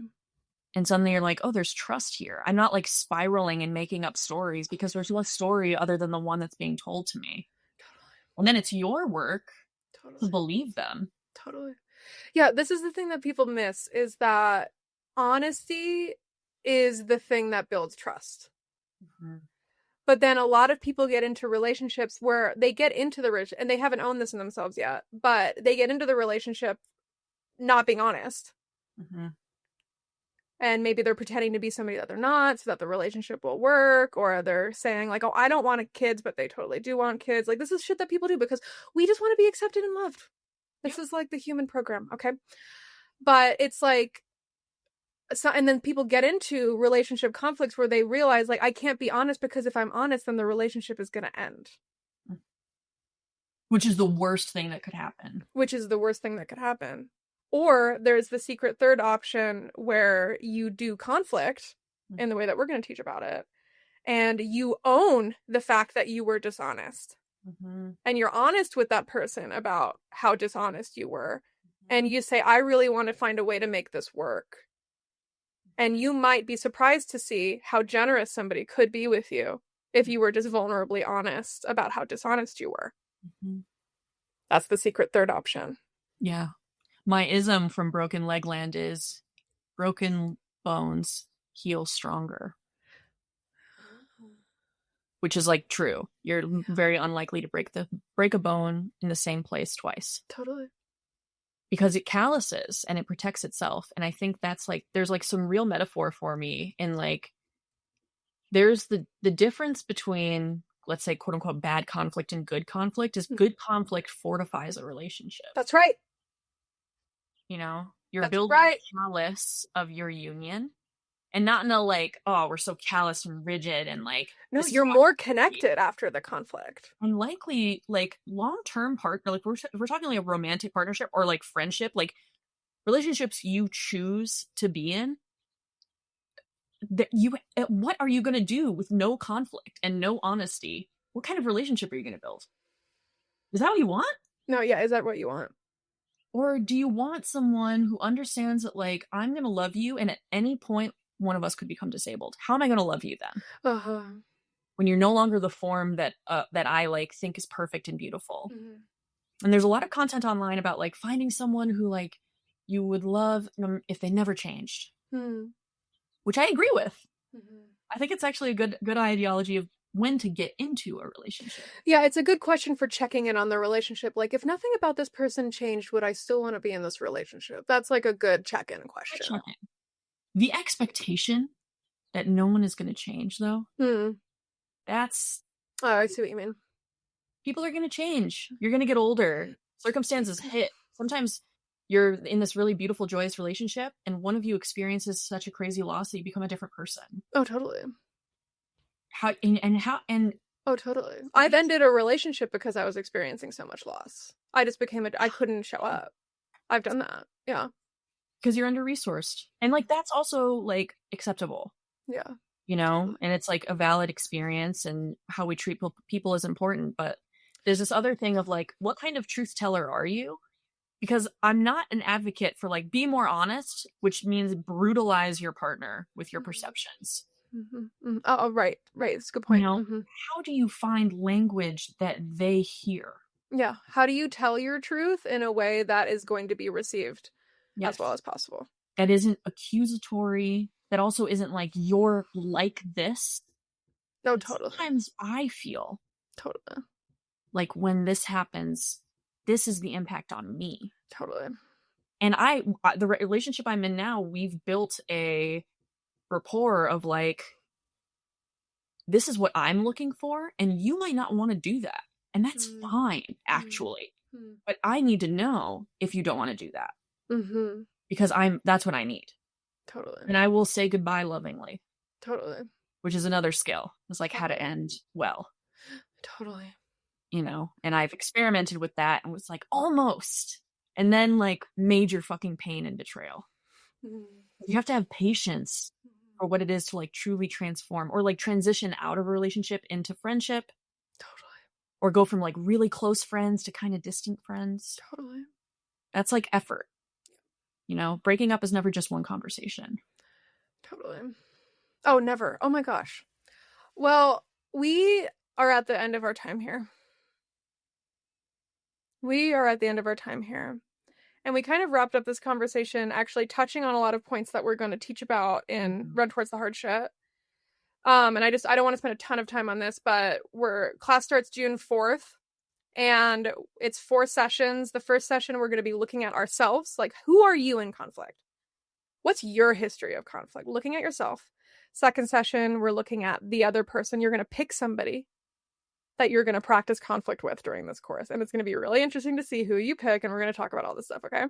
And suddenly you're like, oh, there's trust here. I'm not like spiraling and making up stories because there's no story other than the one that's being told to me. Totally. And then it's your work to believe them. Totally. Yeah, this is the thing that people miss, is that honesty is the thing that builds trust. Mm-hmm. But then a lot of people get into relationships where they get into and they haven't owned this in themselves yet, but they get into the relationship not being honest. Mm-hmm. And maybe they're pretending to be somebody that they're not so that the relationship will work, or they're saying like, oh, I don't want kids, but they totally do want kids. Like, this is shit that people do because we just want to be accepted and loved. This is like the human program, okay? But it's like, and then people get into relationship conflicts where they realize, like, I can't be honest because if I'm honest, then the relationship is going to end. Which is the worst thing that could happen. Or there's the secret third option where you do conflict in the way that we're going to teach about it. And you own the fact that you were dishonest. Mm-hmm. And you're honest with that person about how dishonest you were. Mm-hmm. And you say, I really want to find a way to make this work. And you might be surprised to see how generous somebody could be with you if you were just vulnerably honest about how dishonest you were. Mm-hmm. That's the secret third option. Yeah. My ism from Broken Leg Land is broken bones heal stronger. Which is like true. You're very unlikely to break a bone in the same place twice. Totally. Because it calluses and it protects itself. And I think that's like, there's like some real metaphor for me in like, there's the difference between, let's say, quote unquote, bad conflict and good conflict is good conflict fortifies a relationship. That's right. You know, you're building a callus of your union. And not in a like, oh, we're so callous and rigid and like, No, this is you're how more connected after the conflict. and likely like long-term partner, like if we're talking like a romantic partnership or like friendship, like relationships you choose to be in, that you, what are you going to do with no conflict and no honesty? What kind of relationship are you going to build? Is that what you want? No, yeah, is that what you want? Or do you want someone who understands that like, I'm going to love you and at any point one of us could become disabled? How am I going to love you then? Uh-huh. When you're no longer the form that that I like think is perfect and beautiful. Mm-hmm. And there's a lot of content online about like finding someone who like you would love if they never changed, which I agree with. Mm-hmm. I think it's actually a good ideology of when to get into a relationship. Yeah, it's a good question for checking in on the relationship. Like, if nothing about this person changed, would I still want to be in this relationship? That's like a good check-in question. Check-in. The expectation that no one is going to change, though, that's... Oh, I see what you mean. People are going to change. You're going to get older. Circumstances hit. Sometimes you're in this really beautiful, joyous relationship, and one of you experiences such a crazy loss that you become a different person. Oh, totally. Oh, totally. I've ended a relationship because I was experiencing so much loss. I just became I couldn't show up. I've done that. Yeah. Because you're under-resourced. And like that's also like acceptable. Yeah. You know, and it's like a valid experience, and how we treat people is important. But there's this other thing of like, what kind of truth teller are you? Because I'm not an advocate for like, be more honest, which means brutalize your partner with your perceptions. Mm-hmm. Oh, right. It's a good point. You know, how do you find language that they hear? Yeah. How do you tell your truth in a way that is going to be received as well as possible? That isn't accusatory. That also isn't like, you're like this. No, totally. Sometimes I feel totally like when this happens, this is the impact on me. Totally. And the relationship I'm in now, we've built a rapport of like, this is what I'm looking for, and you might not want to do that. And that's fine, actually. But I need to know if you don't want to do that. Because that's what I need. Totally. And I will say goodbye lovingly. Totally. Which is another skill. It's like how to end well. Totally. You know, and I've experimented with that and was like, almost. And then like major fucking pain and betrayal. You have to have patience for what it is to like truly transform or like transition out of a relationship into friendship. Totally. Or go from like really close friends to kind of distant friends. Totally. That's like effort. You know, breaking up is never just one conversation. Totally. Oh, never. Oh my gosh. Well, we are at the end of our time here. And we kind of wrapped up this conversation actually touching on a lot of points that we're going to teach about in Run Towards the Hard Shit. And I don't want to spend a ton of time on this, but class starts June 4th. And it's 4 sessions. The first session, we're going to be looking at ourselves. Like, who are you in conflict? What's your history of conflict? Looking at yourself. Second session, we're looking at the other person. You're going to pick somebody that you're going to practice conflict with during this course. And it's going to be really interesting to see who you pick. And we're going to talk about all this stuff, okay?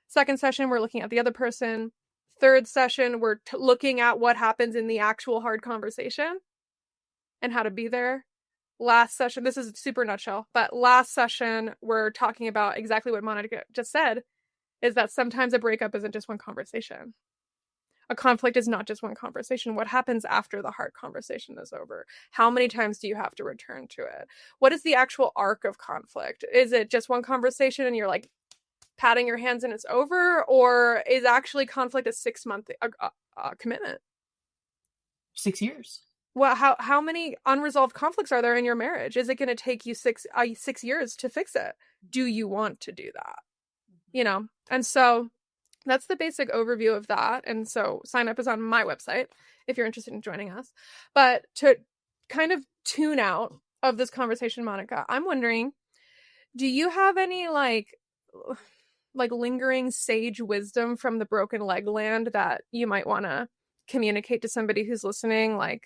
Second session, we're looking at the other person. Third session, we're looking at what happens in the actual hard conversation and how to be there. Last session, this is a super nutshell, but last session, we're talking about exactly what Monica just said, is that sometimes a breakup isn't just one conversation. A conflict is not just one conversation. What happens after the hard conversation is over? How many times do you have to return to it? What is the actual arc of conflict? Is it just one conversation and you're like patting your hands and it's over? Or is actually conflict a 6-month commitment? 6 years. Well, how many unresolved conflicts are there in your marriage? Is it going to take you 6 years to fix it? Do you want to do that? You know? And so that's the basic overview of that. And so sign up is on my website if you're interested in joining us. But to kind of tune out of this conversation, Monica, I'm wondering, do you have any like lingering sage wisdom from the broken leg land that you might want to communicate to somebody who's listening? Like,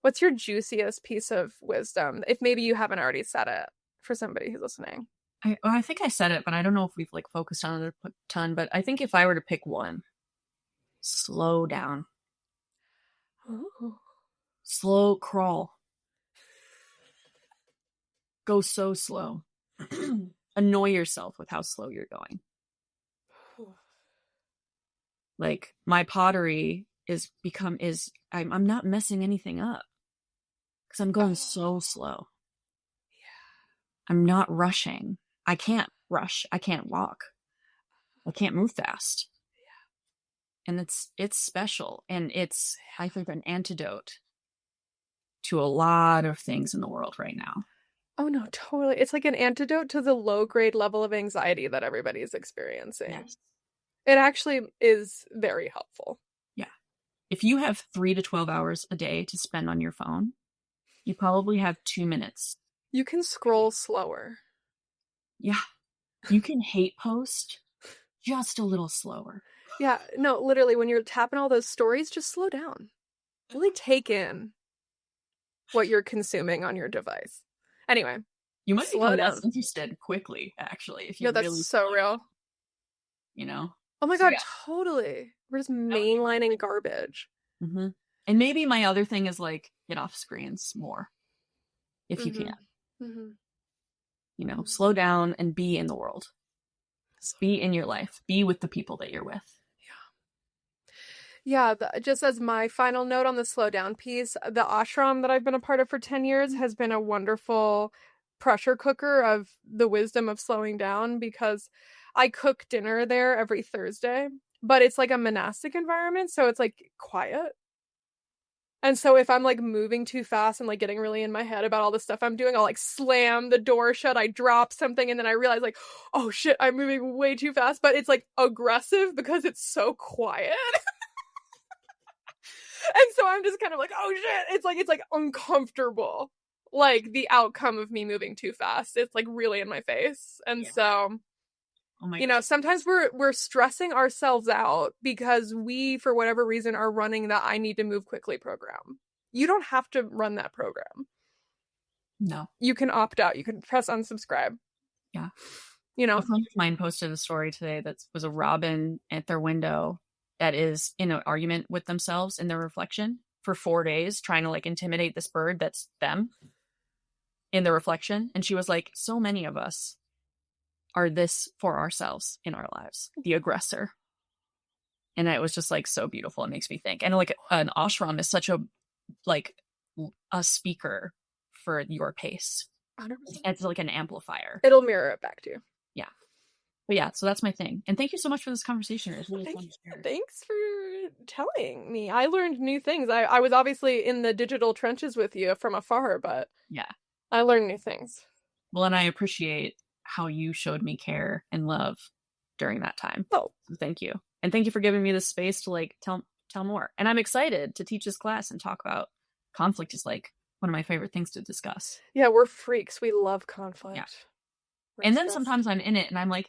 what's your juiciest piece of wisdom, if maybe you haven't already said it, for somebody who's listening? I think I said it, but I don't know if we've like focused on it a ton. But I think if I were to pick one, slow down. Oh. Slow crawl. Go so slow. Annoy yourself with how slow you're going. Like my pottery I'm not messing anything up because I'm going so slow. Yeah. I'm not rushing. I can't rush. I can't walk. I can't move fast. Yeah. And it's special, and it's, I think, an antidote to a lot of things in the world right now. Oh no, totally. It's like an antidote to the low grade level of anxiety that everybody is experiencing. Yes. It actually is very helpful. Yeah. If you have 3 to 12 hours a day to spend on your phone, you probably have 2 minutes. You can scroll slower. Yeah. You can hate post just a little slower. Yeah, no, literally, when you're tapping all those stories, just slow down. Really take in what you're consuming on your device. Anyway, you might slow become down. less interested quickly, actually, if you No, that's really so real. You know? Oh my So, god, yeah. totally. We're just mainlining garbage. Mm-hmm. And maybe my other thing is like get off screens more if you can. Mm-hmm. You know, slow down and be in the world. Be in your life. Be with the people that you're with. Yeah, just as my final note on the slow down piece, the ashram that I've been a part of for 10 years has been a wonderful pressure cooker of the wisdom of slowing down, because I cook dinner there every Thursday, but it's like a monastic environment, so it's like quiet. And so if I'm like moving too fast and like getting really in my head about all the stuff I'm doing, I'll like slam the door shut, I drop something, and then I realize like, oh shit, I'm moving way too fast, but it's like aggressive because it's so quiet. And so I'm just kind of like, oh shit, it's like uncomfortable. Like the outcome of me moving too fast. It's like really in my face. And so sometimes we're stressing ourselves out because we, for whatever reason, are running the I need to move quickly program. You don't have to run that program. No. You can opt out. You can press unsubscribe. Yeah. A friend of mine posted a story today that was a robin at their window that is in an argument with themselves in their reflection for 4 days, trying to like intimidate this bird that's them in the reflection. And she was like, so many of us are this for ourselves in our lives, the aggressor. And it was just like so beautiful. It makes me think. And like an ashram is such a speaker for your pace. 100%. It's like an amplifier. It'll mirror it back to you. Yeah. But yeah, so that's my thing. And thank you so much for this conversation. It was really fun to share. Thanks for telling me. I learned new things. I was obviously in the digital trenches with you from afar, but yeah, I learned new things. Well, and I appreciate how you showed me care and love during that time. Oh, so thank you. And thank you for giving me the space to like tell more. And I'm excited to teach this class and talk about conflict. Is like one of my favorite things to discuss. Yeah, we're freaks. We love conflict. Yeah. And then sometimes I'm in it and I'm like,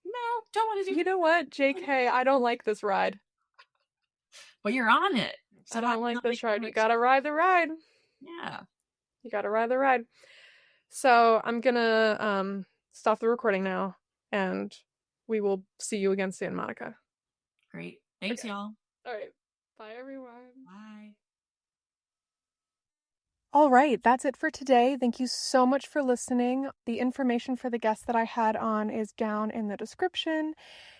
no, don't want to do. You know what, JK, I don't like this ride. But you're on it. So I don't like this ride. You gotta ride the ride. Yeah. You gotta ride the ride. So I'm gonna stop the recording now, and we will see you again soon, Monica. Great. Thanks, y'all. All right. Bye, everyone. Bye. All right, that's it for today. Thank you so much for listening. The information for the guest that I had on is down in the description.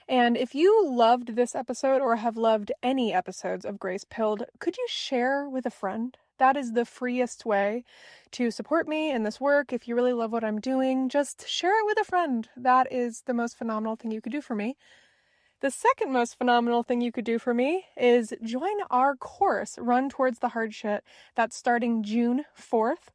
And if you loved this episode or have loved any episodes of Grace Pilled, could you share with a friend? That is the freest way to support me in this work. If you really love what I'm doing, just share it with a friend. That is the most phenomenal thing you could do for me. The second most phenomenal thing you could do for me is join our course, Run Towards the HARDSH. That's starting June 4th.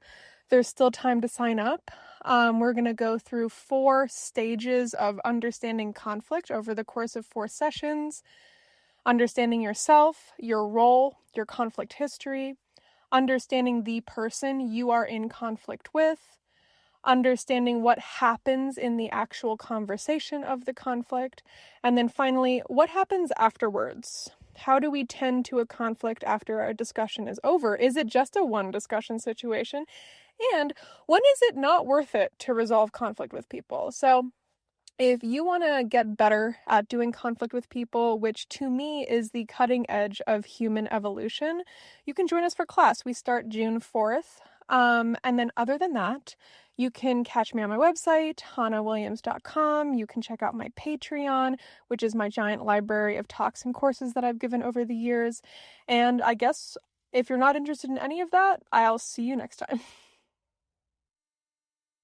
There's still time to sign up. We're going to go through 4 stages of understanding conflict over the course of 4 sessions. Understanding yourself, your role, your conflict history, understanding the person you are in conflict with, understanding what happens in the actual conversation of the conflict, and then finally, what happens afterwards? How do we tend to a conflict after a discussion is over? Is it just a one discussion situation? And when is it not worth it to resolve conflict with people? So If you want to get better at doing conflict with people, which to me is the cutting edge of human evolution, you can join us for class. We start June 4th. And then other than that, you can catch me on my website, hannawilliams.com. You can check out my Patreon, which is my giant library of talks and courses that I've given over the years. And I guess if you're not interested in any of that, I'll see you next time.